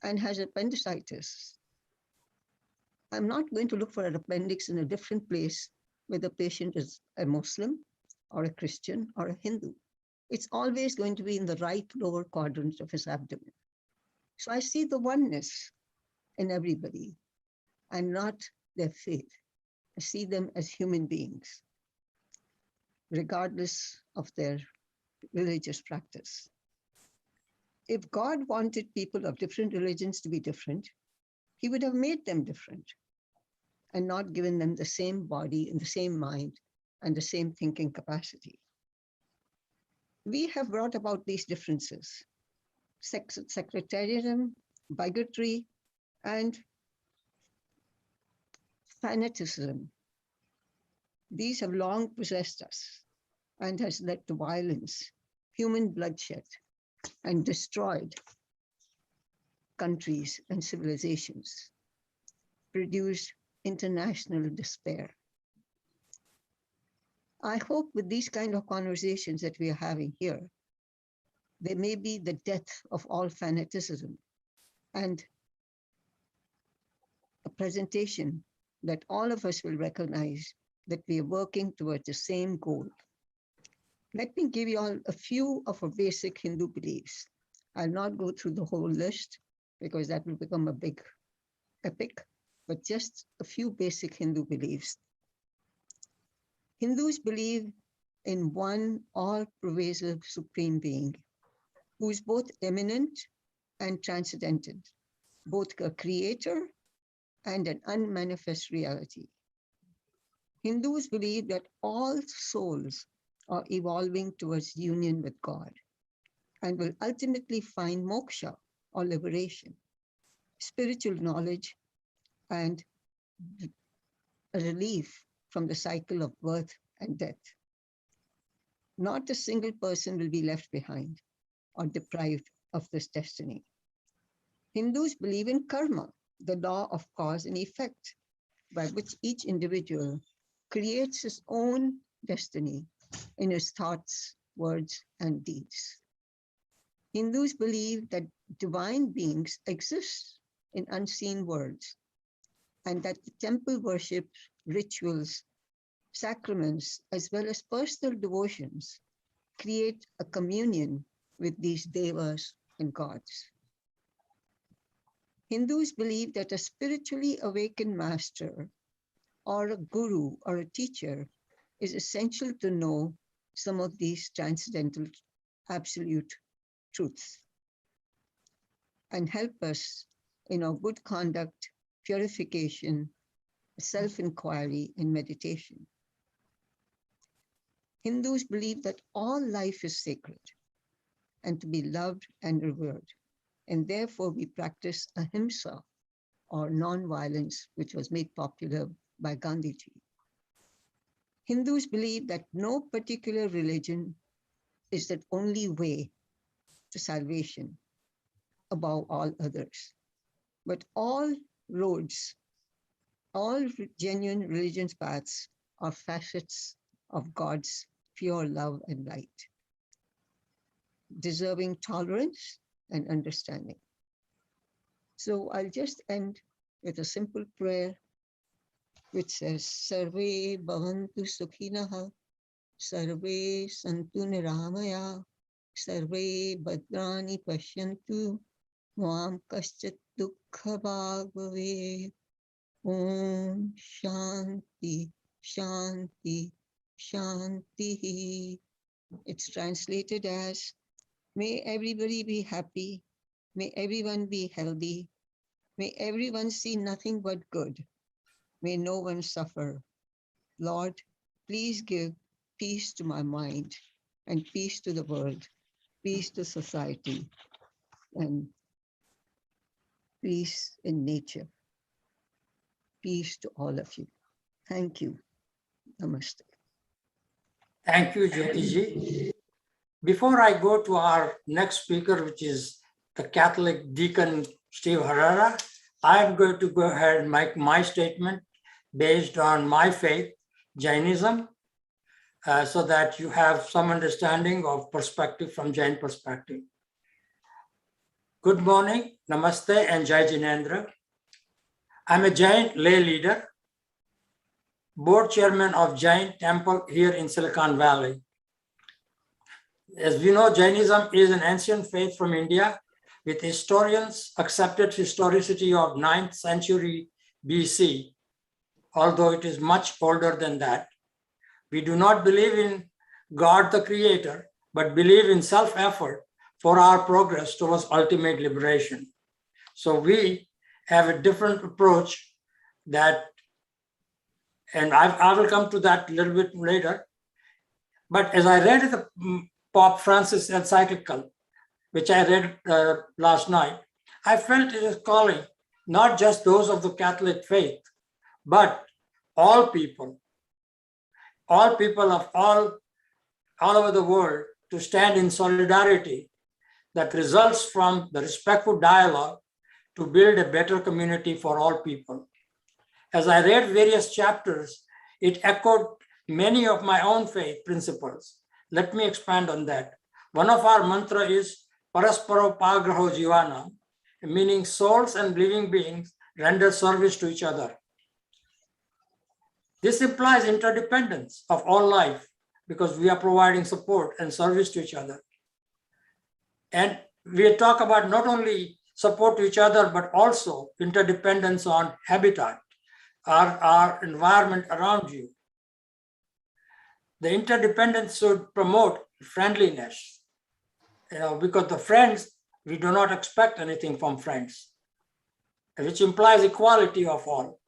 and has appendicitis, I'm not going to look for an appendix in a different place where the patient is a Muslim or a Christian or a Hindu. It's always going to be in the right lower quadrant of his abdomen. So I see the oneness. in everybody and not their faith. I see them as human beings, regardless of their religious practice. If God wanted people of different religions to be different, he would have made them different and not given them the same body and the same mind and the same thinking capacity. We have brought about these differences: sectarianism, bigotry, and fanaticism. These have long possessed us and has led to violence, human bloodshed, and destroyed countries and civilizations, produced international despair. I hope with these kind of conversations that we are having here, there may be the death of all fanaticism and a presentation that all of us will recognize that we are working towards the same goal. Let me give you all a few of our basic Hindu beliefs. I'll not go through the whole list because that will become a big epic, but just a few basic Hindu beliefs. Hindus believe in one all-pervasive supreme being who is both immanent and transcendental, both a creator and an unmanifest reality. Hindus believe that all souls are evolving towards union with God and will ultimately find moksha or liberation, spiritual knowledge, and a relief from the cycle of birth and death. Not a single person will be left behind or deprived of this destiny. Hindus believe in karma, the law of cause and effect, by which each individual creates his own destiny in his thoughts, words, and deeds. Hindus believe that divine beings exist in unseen worlds and that the temple worship, rituals, sacraments, as well as personal devotions create a communion with these devas and gods. Hindus believe that a spiritually awakened master or a guru or a teacher is essential to know some of these transcendental absolute truths and help us in our good conduct, purification, self-inquiry, and meditation. Hindus believe that all life is sacred and to be loved and revered, and therefore we practice ahimsa or non-violence, which was made popular by Gandhiji. Hindus believe that no particular religion is the only way to salvation above all others, but all roads, all genuine religious paths are facets of God's pure love and light, deserving tolerance and understanding. So I'll just end with a simple prayer which says, Sarve bhavantu sukhinaha, Sarve santu niramaya, Sarve bhadrani pashyantu, Mam kaschat dukkha bhag bhavet. Om Shanti, Shanti, Shanti. It's translated as, may everybody be happy, may everyone be healthy, may everyone see nothing but good, may no one suffer. Lord, please give peace to my mind and peace to the world, peace to society, and peace in nature. Peace to all of you. Thank you. Namaste. Thank you, Jyotiji. Before I go to our next speaker, which is the Catholic Deacon Steve Herrera, I'm going to go ahead and make my statement based on my faith, Jainism, so that you have some understanding of perspective from Jain perspective. Good morning, Namaste, and Jai Jinendra. I'm a Jain lay leader, board chairman of Jain Temple here in Silicon Valley. As we know, Jainism is an ancient faith from India, with historians accepted historicity of 9th century BC, although it is much older than that. We do not believe in God the Creator, but believe in self-effort for our progress towards ultimate liberation. So we have a different approach that, and I will come to that a little bit later. But as I read the Pope Francis encyclical, which I read last night, I felt it is calling not just those of the Catholic faith, but all people of all over the world to stand in solidarity that results from the respectful dialogue to build a better community for all people. As I read various chapters, it echoed many of my own faith principles. Let me expand on that. One of our mantra is Parasparo Pagraho Jivana, meaning souls and living beings render service to each other. This implies interdependence of all life because we are providing support and service to each other. And we talk about not only support to each other, but also interdependence on habitat, our environment around you. The interdependence should promote friendliness, because the friends, we do not expect anything from friends, which implies equality of all.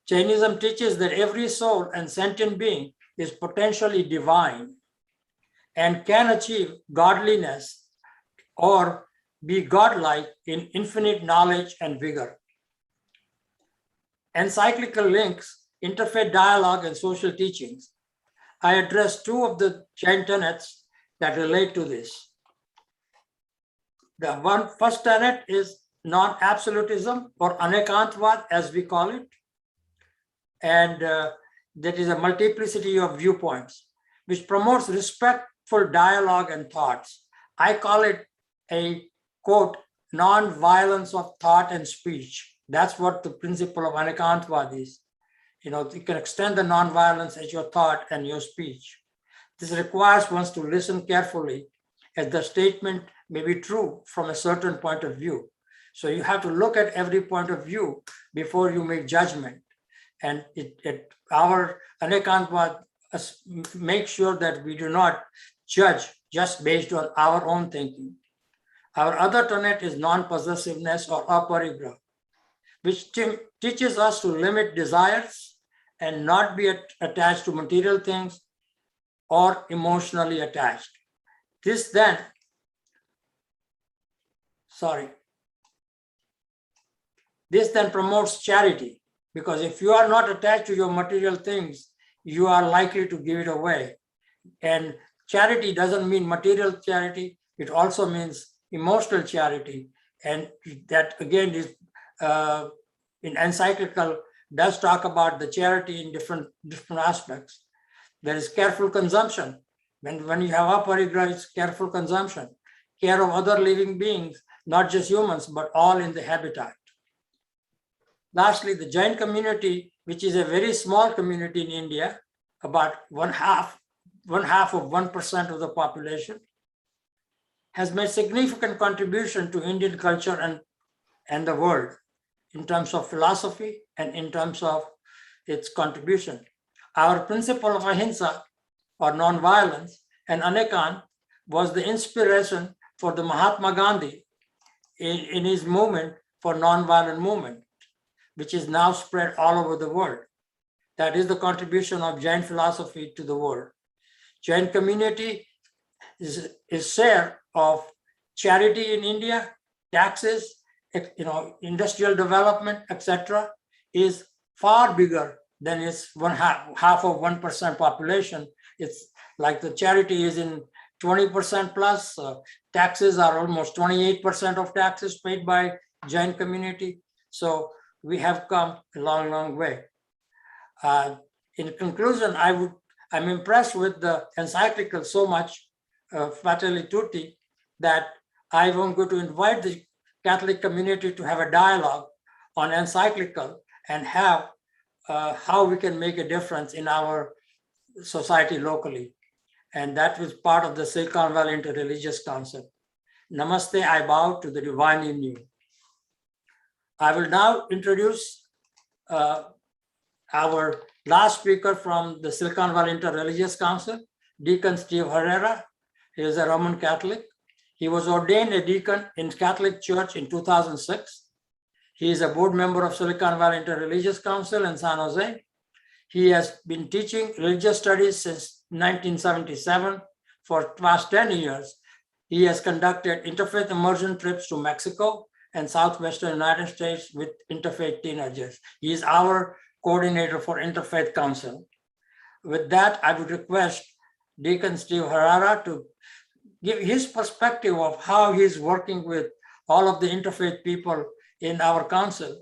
Jainism teaches that every soul and sentient being is potentially divine and can achieve godliness or be godlike in infinite knowledge and vigor. Encyclical links, interfaith dialogue, and social teachings. I address two of the Jain tenets that relate to this. The first tenet is non-absolutism, or anekantvad as we call it. And that is a multiplicity of viewpoints, which promotes respectful dialogue and thoughts. I call it a, quote, non-violence of thought and speech. That's what the principle of anekantvad is. You can extend the non-violence as your thought and your speech. This requires one to listen carefully, as the statement may be true from a certain point of view. So you have to look at every point of view before you make judgment. And our anekantvad makes sure that we do not judge just based on our own thinking. Our other tenet is non-possessiveness, or aparigraha, which teaches us to limit desires and not be attached to material things or emotionally attached. This then promotes charity, because if you are not attached to your material things, you are likely to give it away. And charity doesn't mean material charity, it also means emotional charity. And that again is in encyclical does talk about the charity in different aspects. There is careful consumption. When you have aparigraha, it's careful consumption, care of other living beings, not just humans, but all in the habitat. Lastly, the Jain community, which is a very small community in India, about one half of 1% of the population, has made significant contribution to Indian culture and the world in terms of philosophy and in terms of its contribution. Our principle of ahimsa, or non-violence, and Anekan was the inspiration for the Mahatma Gandhi in his movement for non-violent movement, which is now spread all over the world. That is the contribution of Jain philosophy to the world. Jain community is share of charity in India, taxes, industrial development, etc., is far bigger than its half of 1% population. It's like the charity is in 20% plus. Taxes are almost 28% of taxes paid by Jain community. So we have come a long, long way. In conclusion, I'm impressed with the encyclical so much, Fratelli Tutti, that I am going to invite the Catholic community to have a dialogue on encyclical and have how we can make a difference in our society locally. And that was part of the Silicon Valley Interreligious Council. Namaste, I bow to the divine in you. I will now introduce our last speaker from the Silicon Valley Interreligious Council, Deacon Steve Herrera. He is a Roman Catholic. He was ordained a deacon in Catholic Church in 2006. He is a board member of Silicon Valley Interreligious Council in San Jose. He has been teaching religious studies since 1977. For the past 10 years, he has conducted interfaith immersion trips to Mexico and Southwestern United States with interfaith teenagers. He is our coordinator for Interfaith Council. With that, I would request Deacon Steve Herrera to give his perspective of how he's working with all of the interfaith people in our council,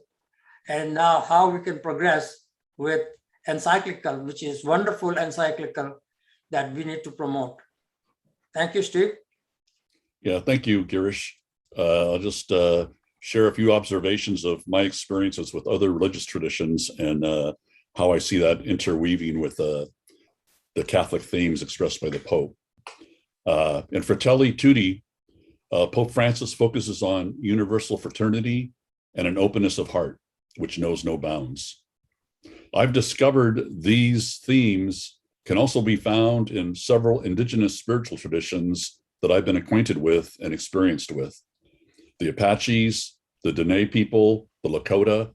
and now how we can progress with encyclical, which is wonderful encyclical that we need to promote. Thank you, Steve. Yeah, thank you, Girish. I'll just share a few observations of my experiences with other religious traditions and how I see that interweaving with the Catholic themes expressed by the Pope. In Fratelli Tutti, Pope Francis focuses on universal fraternity and an openness of heart, which knows no bounds. I've discovered these themes can also be found in several indigenous spiritual traditions that I've been acquainted with and experienced with. The Apaches, the Dene people, the Lakota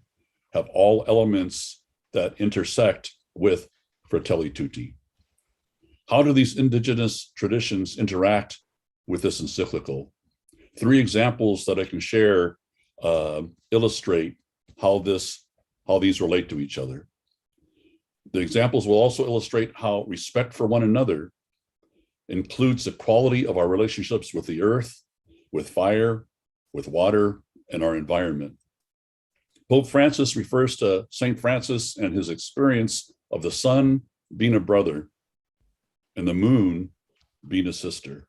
have all elements that intersect with Fratelli Tutti. How do these indigenous traditions interact with this encyclical? 3 examples that I can share illustrate how these relate to each other. The examples will also illustrate how respect for one another includes the quality of our relationships with the earth, with fire, with water, and our environment. Pope Francis refers to St. Francis and his experience of the sun being a brother and the moon being a sister.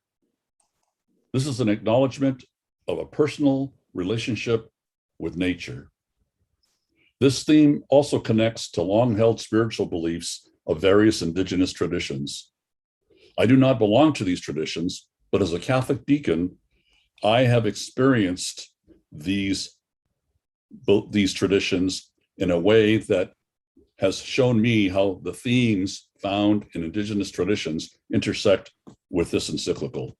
This is an acknowledgement of a personal relationship with nature. This theme also connects to long-held spiritual beliefs of various indigenous traditions. I do not belong to these traditions, but as a Catholic deacon, I have experienced these traditions in a way that has shown me how the themes found in indigenous traditions intersect with this encyclical.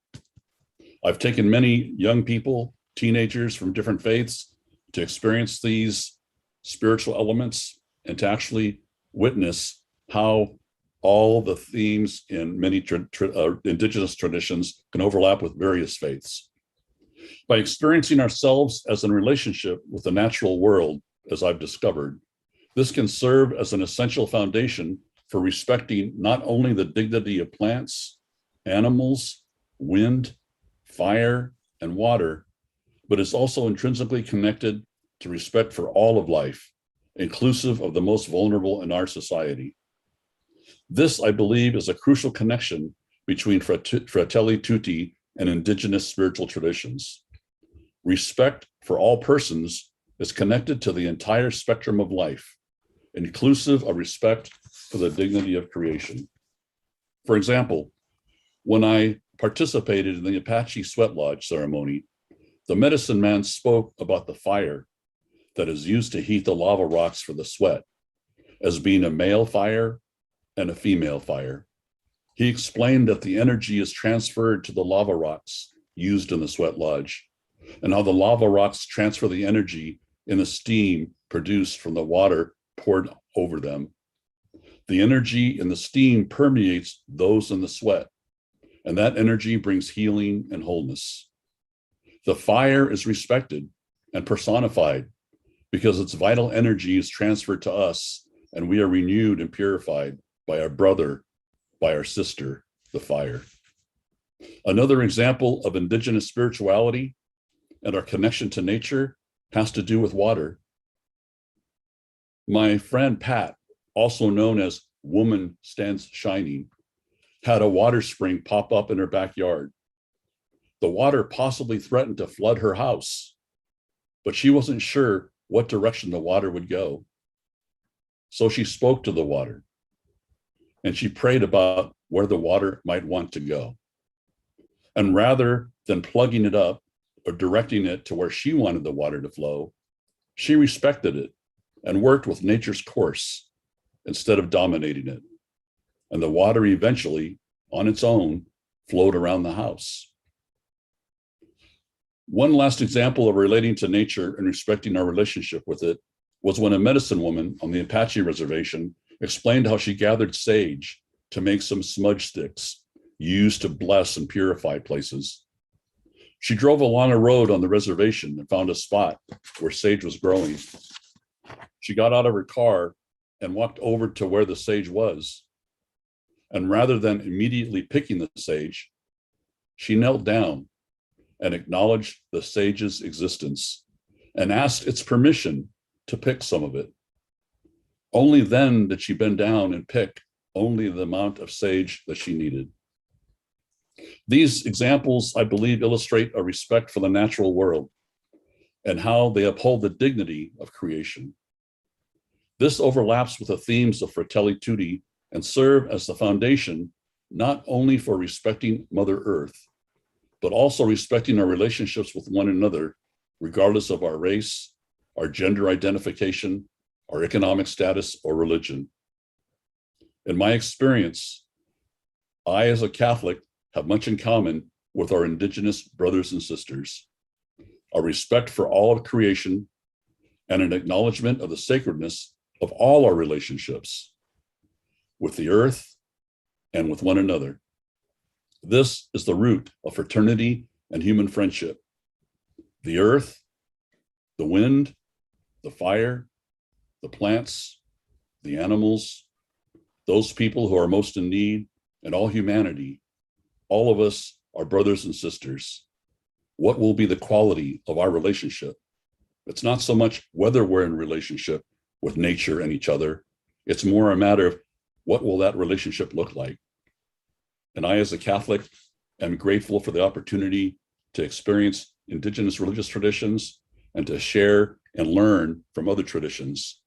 I've taken many young people, teenagers from different faiths, to experience these spiritual elements and to actually witness how all the themes in many indigenous traditions can overlap with various faiths. By experiencing ourselves as in relationship with the natural world, as I've discovered, this can serve as an essential foundation for respecting not only the dignity of plants, animals, wind, fire, and water, but is also intrinsically connected to respect for all of life, inclusive of the most vulnerable in our society. This, I believe, is a crucial connection between Fratelli Tutti and indigenous spiritual traditions. Respect for all persons is connected to the entire spectrum of life, inclusive of respect for the dignity of creation. For example, when I participated in the Apache Sweat Lodge ceremony, the medicine man spoke about the fire that is used to heat the lava rocks for the sweat as being a male fire and a female fire. He explained that the energy is transferred to the lava rocks used in the sweat lodge, and how the lava rocks transfer the energy in the steam produced from the water poured over them. The energy in the steam permeates those in the sweat, and that energy brings healing and wholeness. The fire is respected and personified because its vital energy is transferred to us, and we are renewed and purified by our brother, by our sister, the fire. Another example of indigenous spirituality and our connection to nature has to do with water. My friend Pat, also known as Woman Stands Shining, had a water spring pop up in her backyard. The water possibly threatened to flood her house, but she wasn't sure what direction the water would go. So she spoke to the water, and she prayed about where the water might want to go. And rather than plugging it up or directing it to where she wanted the water to flow, she respected it and worked with nature's course instead of dominating it. And the water eventually, on its own, flowed around the house. One last example of relating to nature and respecting our relationship with it was when a medicine woman on the Apache reservation explained how she gathered sage to make some smudge sticks used to bless and purify places. She drove along a road on the reservation and found a spot where sage was growing. She got out of her car and walked over to where the sage was. And rather than immediately picking the sage, she knelt down and acknowledged the sage's existence and asked its permission to pick some of it. Only then did she bend down and pick only the amount of sage that she needed. These examples, I believe, illustrate a respect for the natural world and how they uphold the dignity of creation. This overlaps with the themes of Fratelli Tutti and serve as the foundation not only for respecting Mother Earth, but also respecting our relationships with one another, regardless of our race, our gender identification, our economic status, or religion. In my experience, I, as a Catholic, have much in common with our indigenous brothers and sisters, a respect for all of creation, and an acknowledgement of the sacredness of all our relationships with the earth and with one another. This is the root of fraternity and human friendship. The earth, the wind, the fire, the plants, the animals, those people who are most in need, and all humanity, all of us are brothers and sisters. What will be the quality of our relationship? It's not so much whether we're in relationship with nature and each other. It's more a matter of what will that relationship look like? And I, as a Catholic, am grateful for the opportunity to experience indigenous religious traditions and to share and learn from other traditions.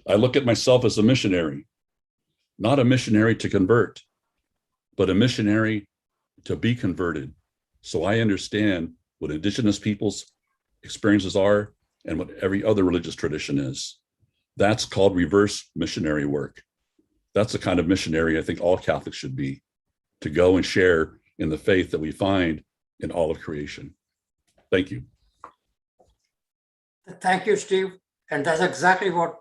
I look at myself as a missionary, not a missionary to convert, but a missionary to be converted. So I understand what indigenous people's experiences are and what every other religious tradition is. That's called reverse missionary work. That's the kind of missionary I think all Catholics should be, to go and share in the faith that we find in all of creation. Thank you. Thank you, Steve. And that's exactly what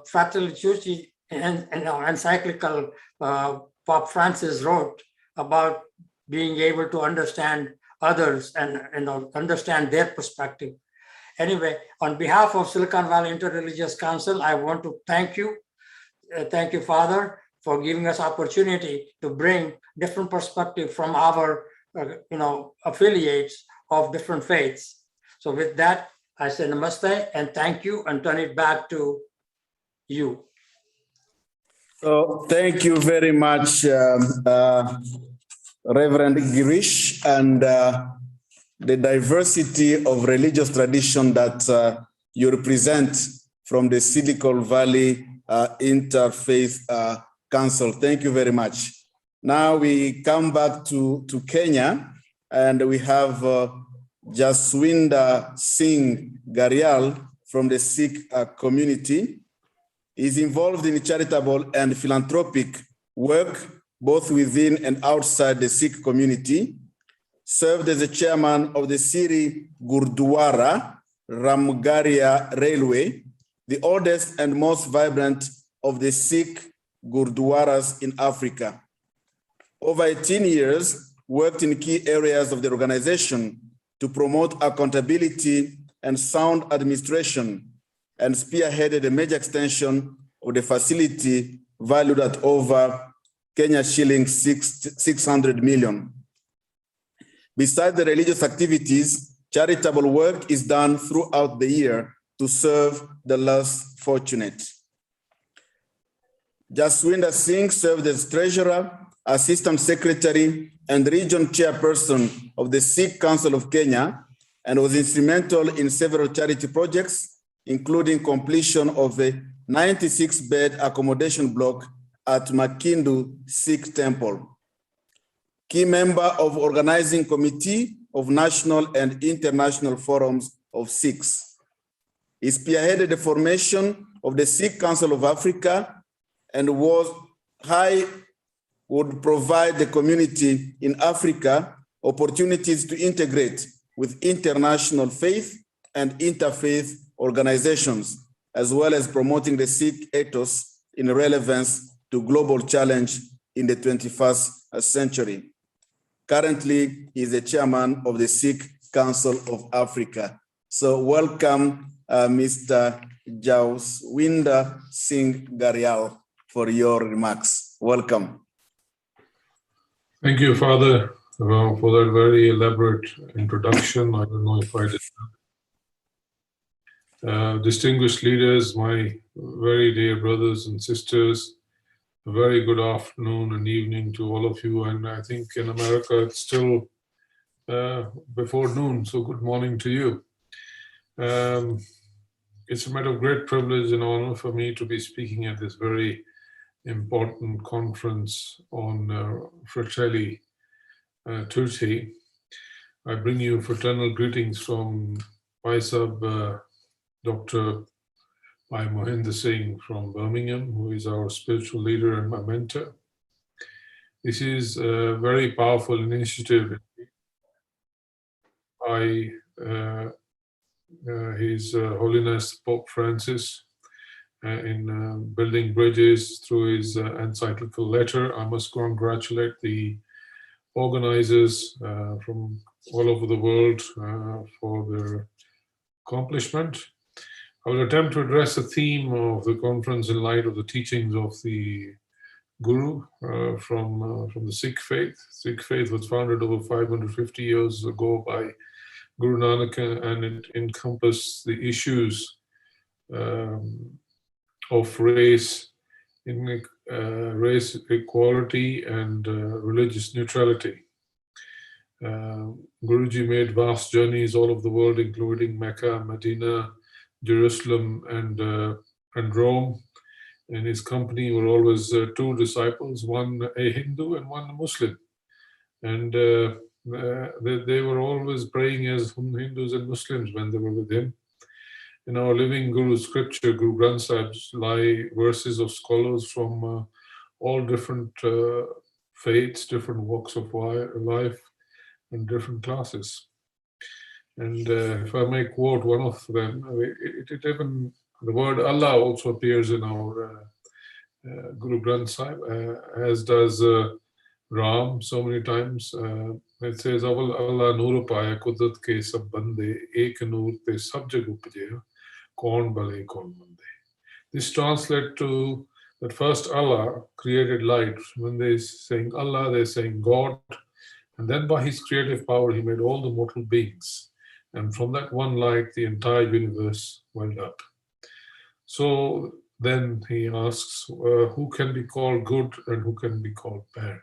Fratelli Tutti and our encyclical Pope Francis wrote about being able to understand others and understand their perspective. Anyway, on behalf of Silicon Valley Interreligious Council, I want to thank you. Thank you, Father, for giving us opportunity to bring different perspective from our affiliates of different faiths. So with that, I say namaste and thank you and turn it back to you. So thank you very much, Reverend Girish, and the diversity of religious tradition that you represent from the Silicon Valley Interfaith Council. Thank you very much. Now we come back to Kenya, and we have Jaswinder Singh Garyal from the Sikh community. He's involved in charitable and philanthropic work, both within and outside the Sikh community. Served as the chairman of the Siri Gurdwara Ramgarhia Railway, the oldest and most vibrant of the Sikh Gurdwaras in Africa. Over 18 years, worked in key areas of the organization to promote accountability and sound administration, and spearheaded a major extension of the facility valued at over Kenya shillings 600 million. Besides the religious activities, charitable work is done throughout the year to serve the less fortunate. Jaswinder Singh served as treasurer, assistant secretary, and region chairperson of the Sikh Council of Kenya, and was instrumental in several charity projects, including completion of a 96-bed accommodation block at Makindu Sikh Temple. Key member of organizing committee of national and international forums of Sikhs. He spearheaded the formation of the Sikh Council of Africa and would provide the community in Africa opportunities to integrate with international faith and interfaith organizations, as well as promoting the Sikh ethos in relevance to global challenge in the 21st century. Currently, he is the chairman of the Sikh Council of Africa. So welcome, Mr. Jaswinder Singh Garyal, for your remarks. Welcome. Thank you, Father, for that very elaborate introduction. I don't know if I did. Distinguished leaders, my very dear brothers and sisters, a very good afternoon and evening to all of you. And I think in America, it's still before noon, so good morning to you. It's a matter of great privilege and honor for me to be speaking at this very important conference on Fratelli Tutti. I bring you fraternal greetings from Bhai Dr. Bhai Mohinder Singh from Birmingham, who is our spiritual leader and my mentor. This is a very powerful initiative by His Holiness Pope Francis in building bridges through his encyclical letter. I must congratulate the organizers from all over the world for their accomplishment. I will attempt to address the theme of the conference in light of the teachings of the Guru from the Sikh faith. Sikh faith was founded over 550 years ago by Guru Nanak, and it encompassed the issues of race equality and religious neutrality. Guruji made vast journeys all over the world, including Mecca, Medina, Jerusalem, and Rome. In his company were always two disciples, one a Hindu and one a Muslim. And they were always praying as Hindus and Muslims when they were with him. In our living Guru scripture, Guru Granth Sahib, lie verses of scholars from all different faiths, different walks of life, and different classes. And if I may quote one of them, even the word Allah also appears in our Guru Granth Sahib, as does Ram so many times. It says, Aval Allah Noor Paya Kudrat ke sab bande, ek noor te sab jag upajaya, kaun bale kaun bande. This translates to that first Allah created light. When they're saying Allah, they're saying God. And then by his creative power, he made all the mortal beings. And from that one light, the entire universe welled up. So then he asks, who can be called good and who can be called bad?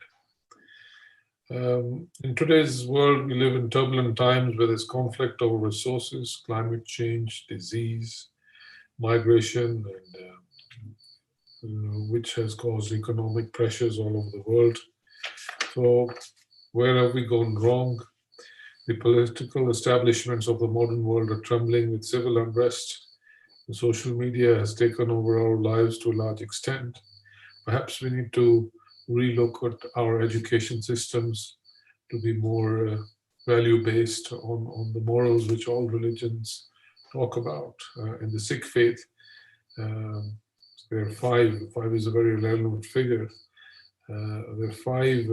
In today's world, we live in turbulent times where there's conflict over resources, climate change, disease, migration, and which has caused economic pressures all over the world. So where have we gone wrong? The political establishments of the modern world are trembling with civil unrest. The social media has taken over our lives to a large extent. Perhaps we need to relook at our education systems to be more value-based on the morals which all religions talk about. In the Sikh faith, there are five is a very relevant figure. There are five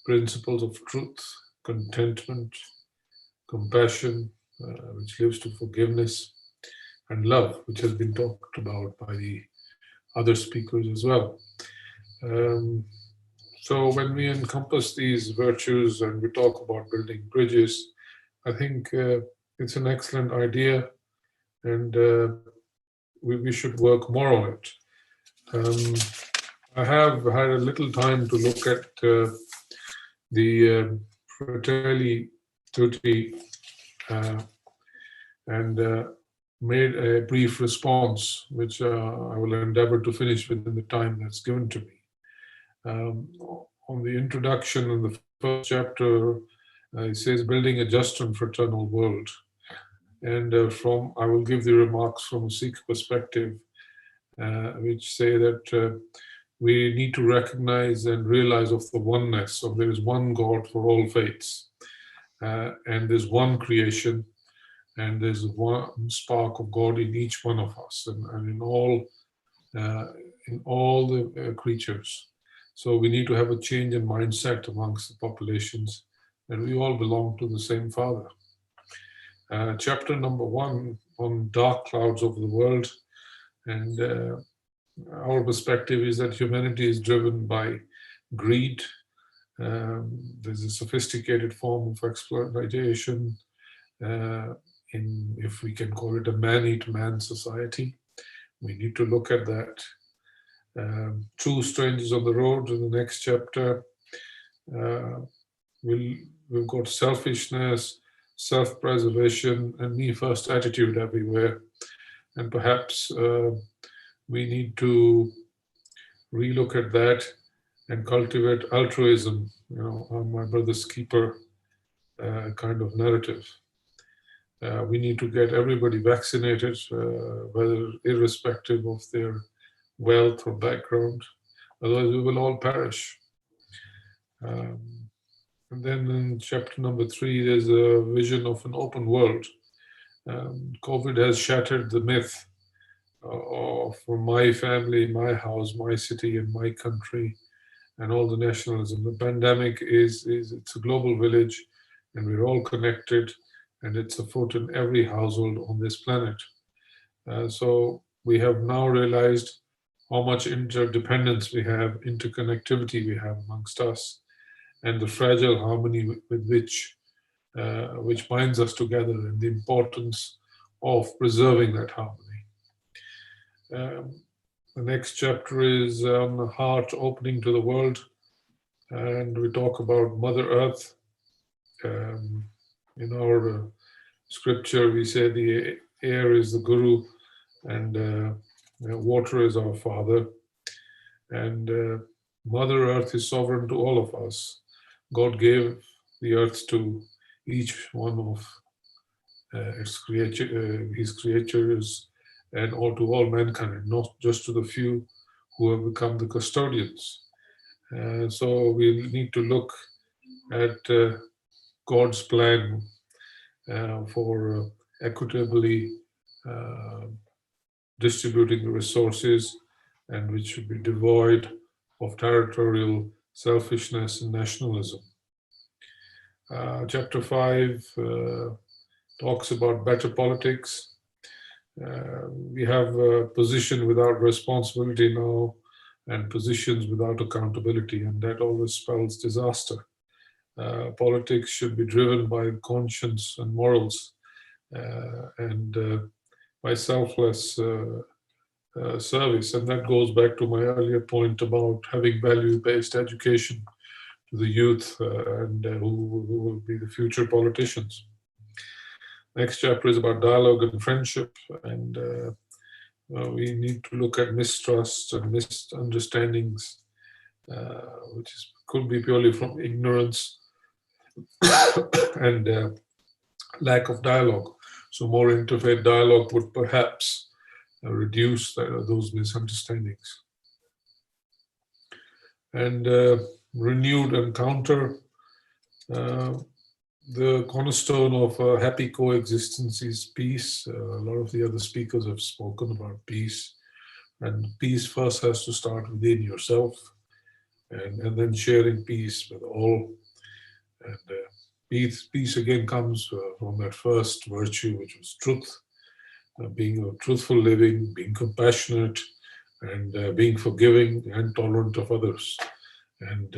principles of truth, contentment, compassion, which leads to forgiveness, and love, which has been talked about by the other speakers as well. So when we encompass these virtues and we talk about building bridges, I think it's an excellent idea, and we should work more on it. I have had a little time to look at the Fratelli Tutti and made a brief response, which I will endeavor to finish within the time that's given to me. On the introduction in the first chapter, It says building a just and fraternal world. And I will give the remarks from a Sikh perspective, which say that we need to recognize and realize of the oneness of there is one God for all faiths, and there's one creation, and there's one spark of God in each one of us, and in all the creatures. So we need to have a change in mindset amongst the populations, that we all belong to the same Father. Chapter number 1 on dark clouds over the world, and our perspective is that humanity is driven by greed. There's a sophisticated form of exploitation, if we can call it a man-eat-man society. We need to look at that. Two strangers on the road in the next chapter. We've got selfishness, self-preservation, and me-first attitude everywhere. And perhaps we need to relook at that and cultivate altruism, I'm my brother's keeper kind of narrative. We need to get everybody vaccinated, whether irrespective of their wealth or background, otherwise we will all perish. And then in chapter number 3, there's a vision of an open world. COVID has shattered the myth for my family, my house, my city, and my country, and all the nationalism. The pandemic it's a global village, and we're all connected, and it's afoot in every household on this planet. So we have now realized how much interdependence we have, interconnectivity we have amongst us, and the fragile harmony with which binds us together, and the importance of preserving that harmony. The next chapter is on the heart opening to the world, and we talk about Mother Earth. In our scripture, we say the air is the Guru, and water is our Father, and Mother Earth is sovereign to all of us. God gave the earth to each one of his creatures, and to all mankind, not just to the few who have become the custodians. So we need to look at God's plan for equitably distributing the resources, and which should be devoid of territorial selfishness and nationalism. Chapter 5 talks about better politics. We have a position without responsibility now, and positions without accountability, and that always spells disaster. Politics should be driven by conscience and morals, and by selfless service. And that goes back to my earlier point about having value-based education to the youth, and who will be the future politicians. Next chapter is about dialogue and friendship, and we need to look at mistrust and misunderstandings, which could be purely from ignorance and lack of dialogue. So more interfaith dialogue would perhaps reduce those misunderstandings. And renewed encounter. The cornerstone of happy coexistence is peace. A lot of the other speakers have spoken about peace. And peace first has to start within yourself, and then sharing peace with all. And peace again comes from that first virtue, which was truth, being a truthful living, being compassionate, and being forgiving and tolerant of others. And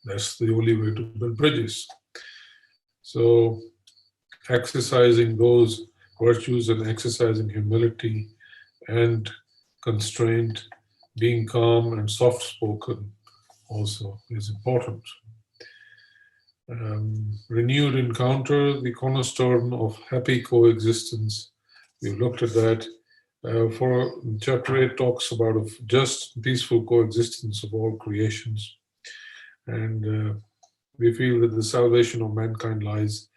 that's the only way to build bridges. So exercising those virtues and exercising humility and constraint, being calm and soft-spoken also is important. Renewed encounter, the cornerstone of happy coexistence. We've looked at that. For chapter 8 talks about just peaceful coexistence of all creations. And we feel that the salvation of mankind lies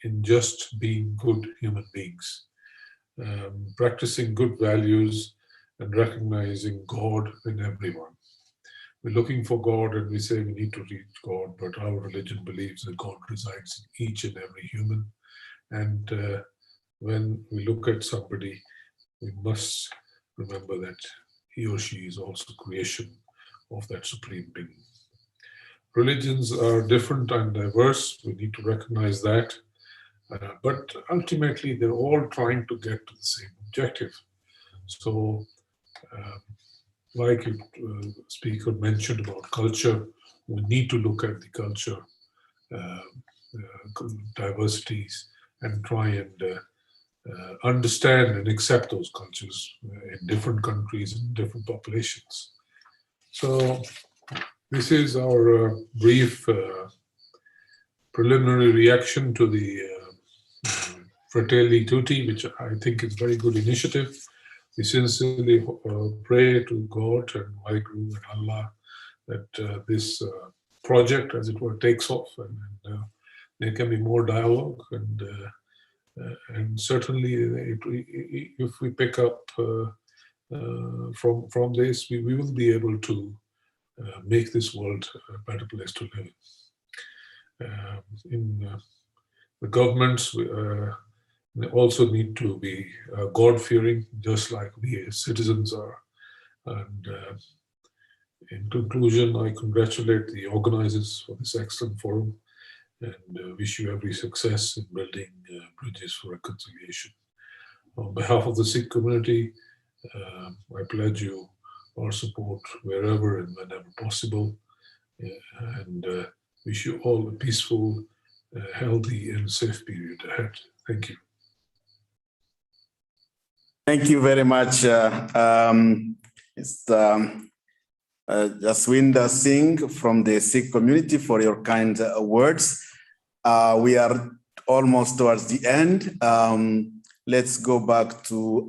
in just being good human beings, practicing good values and recognizing God in everyone. We're looking for God and we say we need to reach God, but our religion believes that God resides in each and every human. And when we look at somebody, we must remember that he or she is also creation of that supreme being. Religions are different and diverse. We need to recognize that. But ultimately, they're all trying to get to the same objective. So, like the speaker mentioned about culture, we need to look at the culture diversities and try and understand and accept those cultures in different countries and different populations. So this is our brief preliminary reaction to the Fratelli Tutti, which I think is a very good initiative. We sincerely pray to God and Waheguru and Allah that this project, as it were, takes off and there can be more dialogue and certainly if we pick up from this, we will be able to make this world a better place to live in. The governments they also need to be God-fearing, just like we as citizens are. And in conclusion, I congratulate the organizers for this excellent forum and wish you every success in building bridges for reconciliation. On behalf of the Sikh community, I pledge you our support wherever and whenever possible, and wish you all a peaceful, healthy and safe period ahead. Thank you. Thank you very much. It's Jaswinder Singh from the Sikh community for your kind words. We are almost towards the end. Let's go back to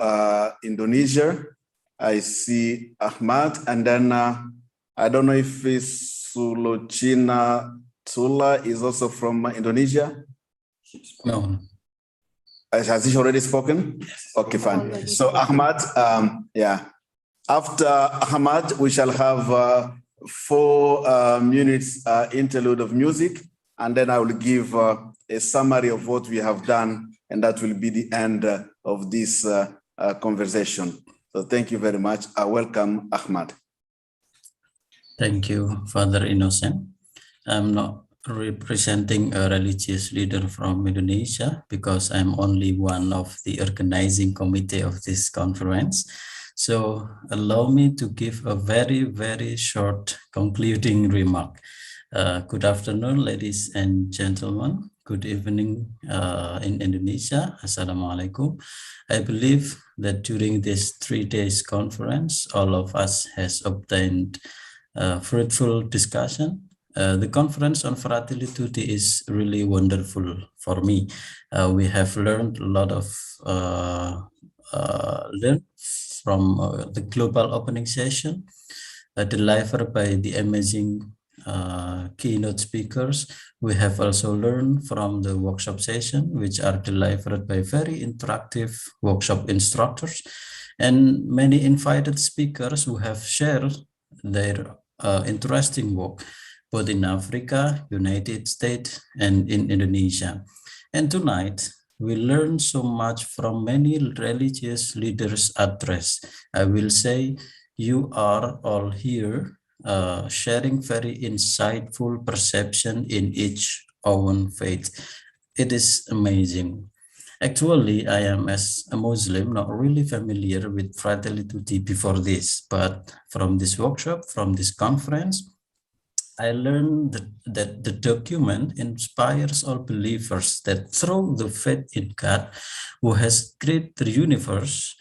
Indonesia. I see Ahmad, and then I don't know if it's Sulochina Tula is also from Indonesia. No. Has he already spoken? Yes. Okay, fine. So Ahmad, yeah. After Ahmad, we shall have 4 minutes interlude of music, and then I will give a summary of what we have done, and that will be the end of this conversation. So thank you very much. I welcome Ahmad. Thank you, Father Innocent. I'm not representing a religious leader from Indonesia because I'm only one of the organizing committee of this conference. So allow me to give a very, very short concluding remark. Good afternoon, ladies and gentlemen. Good evening in Indonesia. Assalamualaikum. I believe that during this 3 days conference, all of us has obtained fruitful discussion. The conference on Fratelli Tutti is really wonderful for me. We have learned a lot of from the global opening session delivered by the amazing keynote speakers. We have also learned from the workshop session, which are delivered by very interactive workshop instructors and many invited speakers who have shared their interesting work both in Africa, United States, and in Indonesia. And tonight, we learned so much from many religious leaders' address. I will say you are all here sharing very insightful perception in each own faith. It is amazing. Actually, I am as a Muslim not really familiar with Fratelli Tutti before this, but from this workshop, from this conference, I learned that the document inspires all believers that through the faith in God, who has created the universe,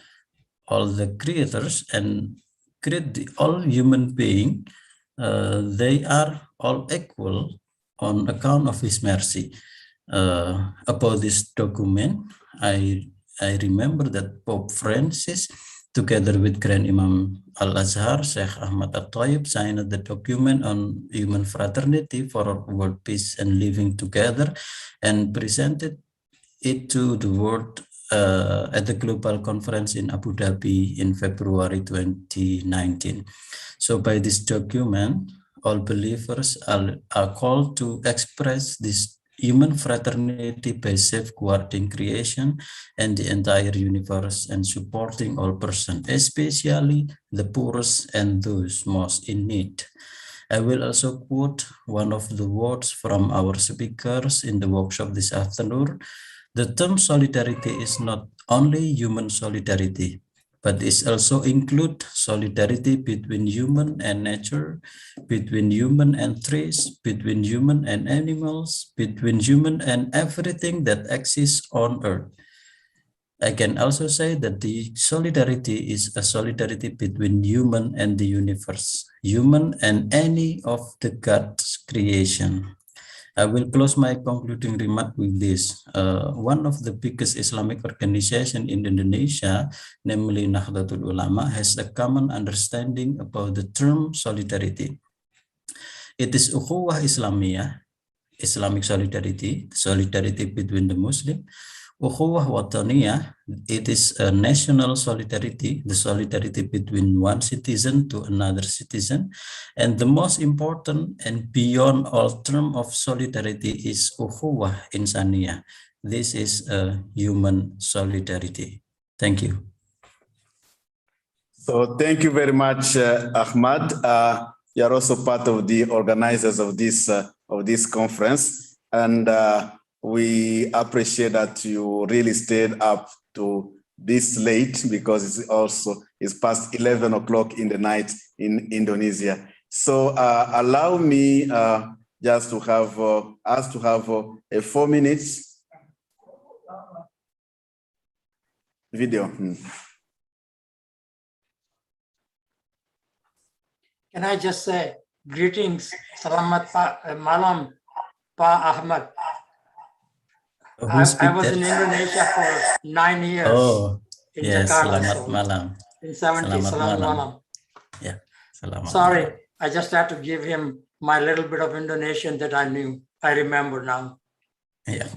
all the creators, and created all human beings, they are all equal on account of His mercy. About this document, I remember that Pope Francis Together with Grand Imam Al-Azhar, Sheikh Ahmad At-Taib signed the document on human fraternity for world peace and living together and presented it to the world at the global conference in Abu Dhabi in February 2019. So by this document, all believers are called to express this human fraternity by safeguarding creation and the entire universe and supporting all persons, especially the poorest and those most in need. I will also quote one of the words from our speakers in the workshop this afternoon. The term solidarity is not only human solidarity, but it also includes solidarity between human and nature, between human and trees, between human and animals, between human and everything that exists on earth. I can also say that the solidarity is a solidarity between human and the universe, human and any of the God's creation. I will close my concluding remark with this. One of the biggest Islamic organization in Indonesia, namely Nahdlatul Ulama, has a common understanding about the term solidarity. It is ukhuwah Islamiyah, Islamic solidarity, solidarity between the Muslim. Ukhuwah Wataniyah, it is a national solidarity, the solidarity between one citizen to another citizen. And the most important and beyond all term of solidarity is Ukhuwah Insaniyah. This is a human solidarity. Thank you. So thank you very much, Ahmad. You are also part of the organizers of this conference, and we appreciate that you really stayed up to this late because it's past 11 o'clock in the night in Indonesia. So allow me just to have us to have a 4 minutes video. Can I just say greetings, selamat malam, Pa Ahmad. I was in Indonesia for 9 years. Oh, in yes, Jakarta. selamat malam. In 70, selamat malam. Yeah, selamat Sorry, malam. I just had to give him my little bit of Indonesian that I knew. I remember now. Yeah.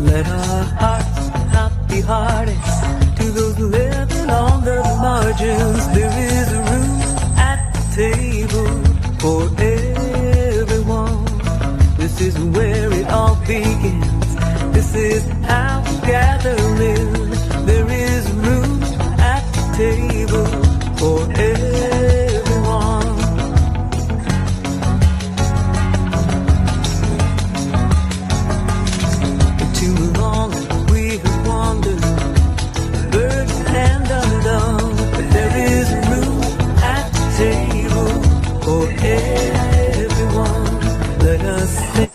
Let our hearts not be hardest to those living on the margins. There is room at the table for everyone. This is where it all begins. This is how we gather in. There is room at the table for everyone. Too long we have wandered, burdened and undone. But there is room at the table for everyone. Let us sing.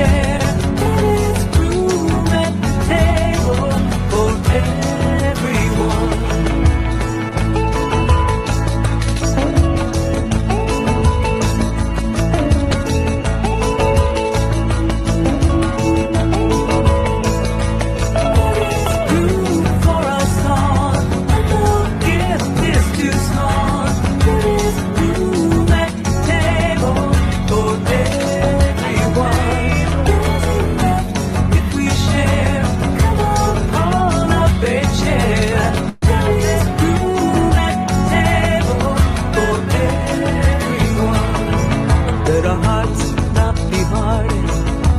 share. There is room at the table for everyone. Let our hearts not be hardened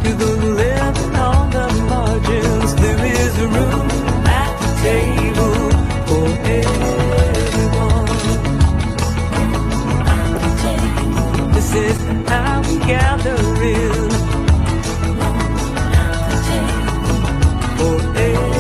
to those living on the margins. There is room at the table for everyone. This is how we gather in for everyone.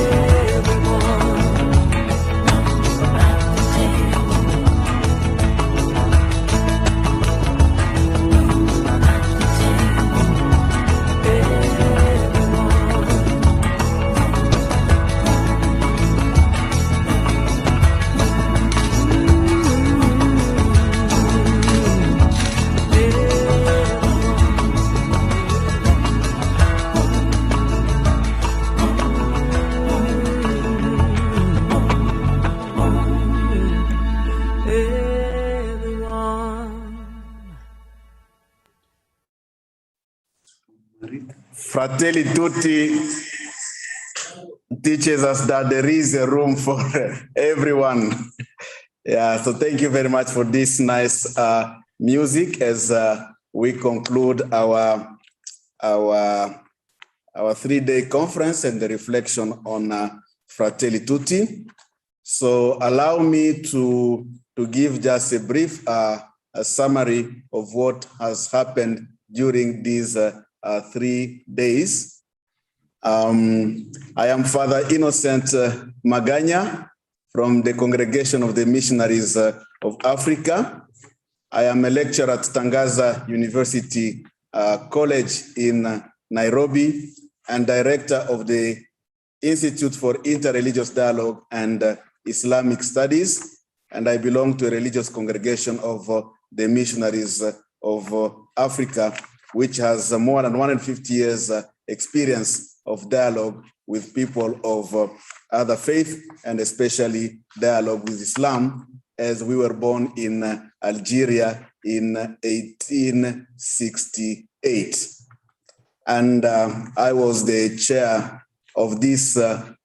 Fratelli Tutti teaches us that there is a room for everyone. Yeah, so thank you very much for this nice music as we conclude our 3-day conference and the reflection on Fratelli Tutti. So allow me to give just a brief a summary of what has happened during these 3 days. I am Father Innocent Maganya from the Congregation of the Missionaries of Africa. I am a lecturer at Tangaza University College in Nairobi and director of the Institute for Interreligious Dialogue and Islamic Studies. And I belong to a religious congregation of the Missionaries of Africa, which has more than 150 years experience of dialogue with people of other faith, and especially dialogue with Islam, as we were born in Algeria in 1868. And I was the chair of this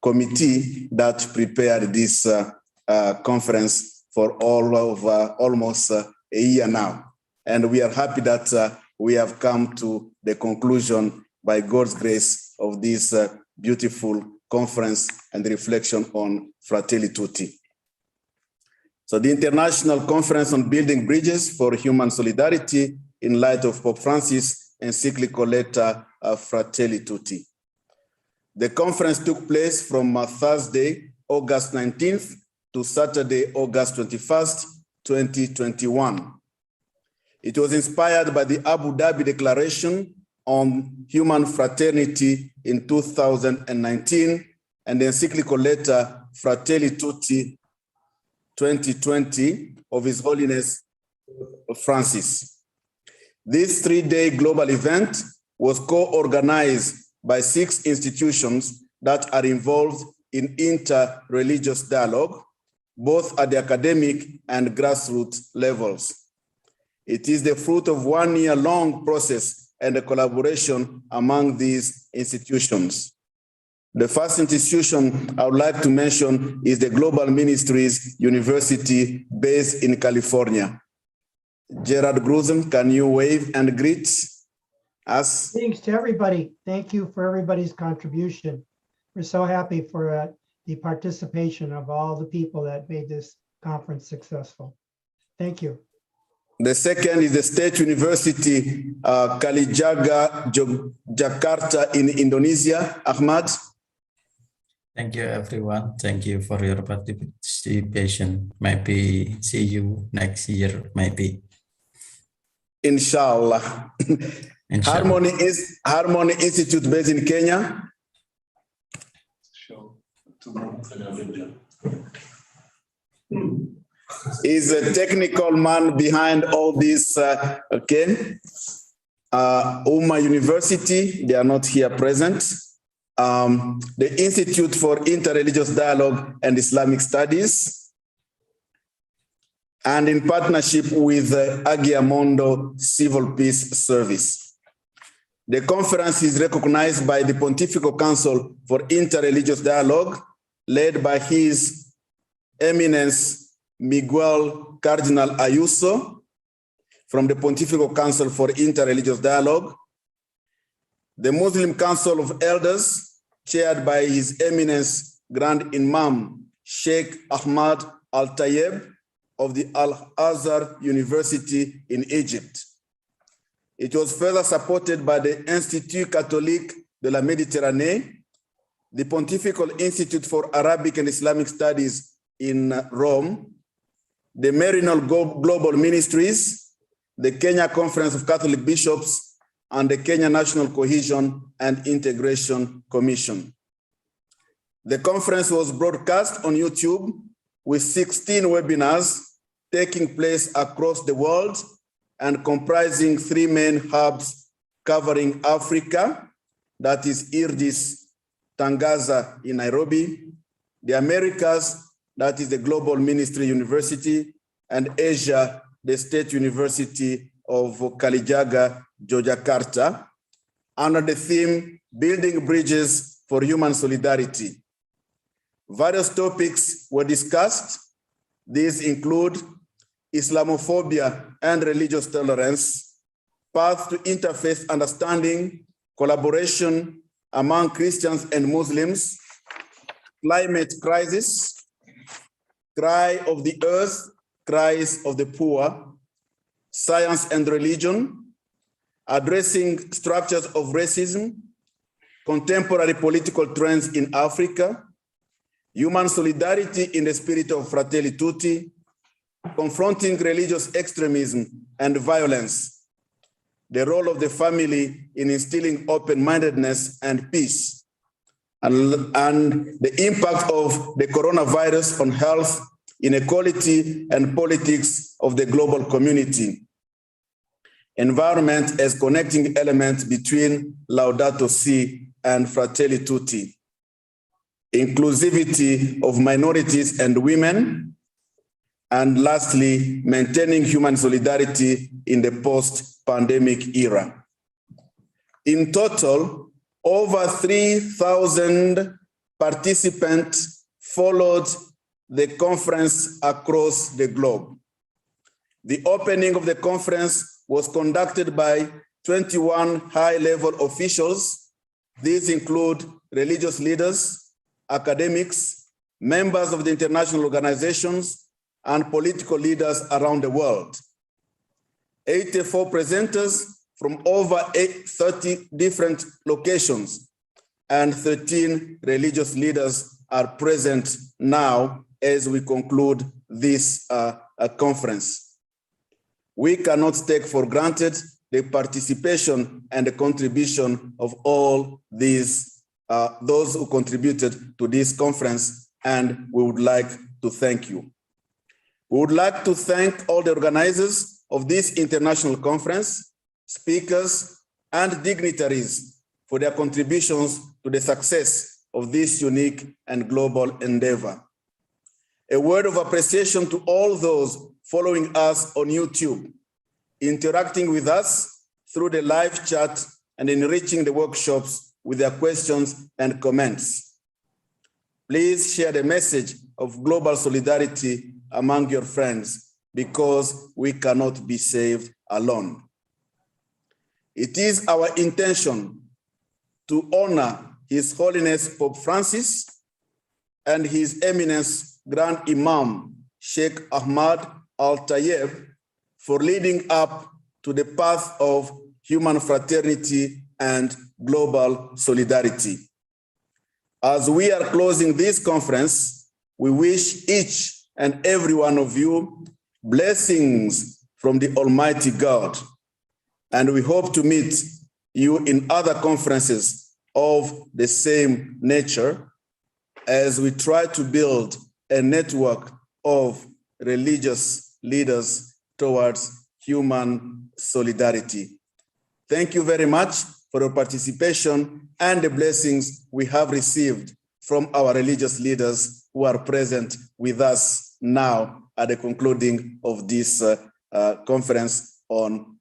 committee that prepared this conference for all of almost a year now. And we are happy that we have come to the conclusion, by God's grace, of this beautiful conference and reflection on Fratelli Tutti. So the International Conference on Building Bridges for Human Solidarity in light of Pope Francis' encyclical letter Fratelli Tutti. The conference took place from Thursday, August 19th to Saturday, August 21st, 2021. It was inspired by the Abu Dhabi Declaration on Human Fraternity in 2019 and the encyclical letter Fratelli Tutti 2020 of His Holiness Francis. This 3-day global event was co-organized by 6 institutions that are involved in inter-religious dialogue, both at the academic and grassroots levels. It is the fruit of 1-year-long process and a collaboration among these institutions. The first institution I would like to mention is the Global Ministries University based in California. Gerard Gruzen, can you wave and greet us? Thanks to everybody. Thank you for everybody's contribution. We're so happy for the participation of all the people that made this conference successful. Thank you. The second is the State University Kalijaga, Jakarta in Indonesia. Ahmad. Thank you, everyone. Thank you for your participation. Maybe see you next year, maybe. Inshallah. Inshallah. Harmony Institute based in Kenya. Is a technical man behind all this, okay? Umma University, they are not here present. The Institute for Interreligious Dialogue and Islamic Studies, and in partnership with Agiamondo Civil Peace Service. The conference is recognized by the Pontifical Council for Interreligious Dialogue, led by His Eminence Miguel Cardinal Ayuso from the Pontifical Council for Interreligious Dialogue, the Muslim Council of Elders, chaired by His Eminence Grand Imam Sheikh Ahmad Al-Tayeb of the Al-Azhar University in Egypt. It was further supported by the Institut Catholique de la Méditerranée, the Pontifical Institute for Arabic and Islamic Studies in Rome, the Merinal Global Ministries, the Kenya Conference of Catholic Bishops, and the Kenya National Cohesion and Integration Commission. The conference was broadcast on YouTube with 16 webinars taking place across the world and comprising 3 main hubs covering Africa, that is IRDIS Tangaza in Nairobi, the Americas, that is the Global Ministry University, and Asia, the State University of Kalijaga, Yogyakarta, under the theme, Building Bridges for Human Solidarity. Various topics were discussed. These include Islamophobia and religious tolerance, path to interfaith understanding, collaboration among Christians and Muslims, climate crisis, cry of the earth, cries of the poor, science and religion, addressing structures of racism, contemporary political trends in Africa, human solidarity in the spirit of Fratelli Tutti, confronting religious extremism and violence, the role of the family in instilling open-mindedness and peace, and the impact of the coronavirus on health, inequality, and politics of the global community. Environment as connecting element between Laudato Si and Fratelli Tutti. Inclusivity of minorities and women. And lastly, maintaining human solidarity in the post-pandemic era. In total, over 3,000 participants followed the conference across the globe. The opening of the conference was conducted by 21 high-level officials. These include religious leaders, academics, members of the international organizations, and political leaders around the world. 84 presenters from over 30 different locations, and 13 religious leaders are present now as we conclude this conference. We cannot take for granted the participation and the contribution of all these, those who contributed to this conference, and we would like to thank you. We would like to thank all the organizers of this international conference, speakers, and dignitaries for their contributions to the success of this unique and global endeavor. A word of appreciation to all those following us on YouTube, interacting with us through the live chat and enriching the workshops with their questions and comments. Please share the message of global solidarity among your friends, because we cannot be saved alone. It is our intention to honor His Holiness Pope Francis and His Eminence Grand Imam Sheikh Ahmad Al-Tayeb for leading up to the path of human fraternity and global solidarity. As we are closing this conference, we wish each and every one of you blessings from the Almighty God, And we hope to meet you in other conferences of the same nature as we try to build a network of religious leaders towards human solidarity. Thank you very much for your participation and the blessings we have received from our religious leaders who are present with us now at the concluding of this conference on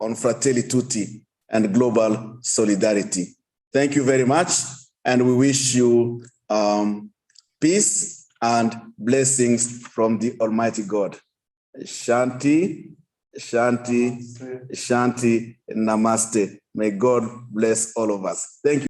on Fratelli Tutti and global solidarity. Thank you very much, and we wish you peace and blessings from the Almighty God. Shanti, Shanti, Shanti, Namaste. May God bless all of us. Thank you.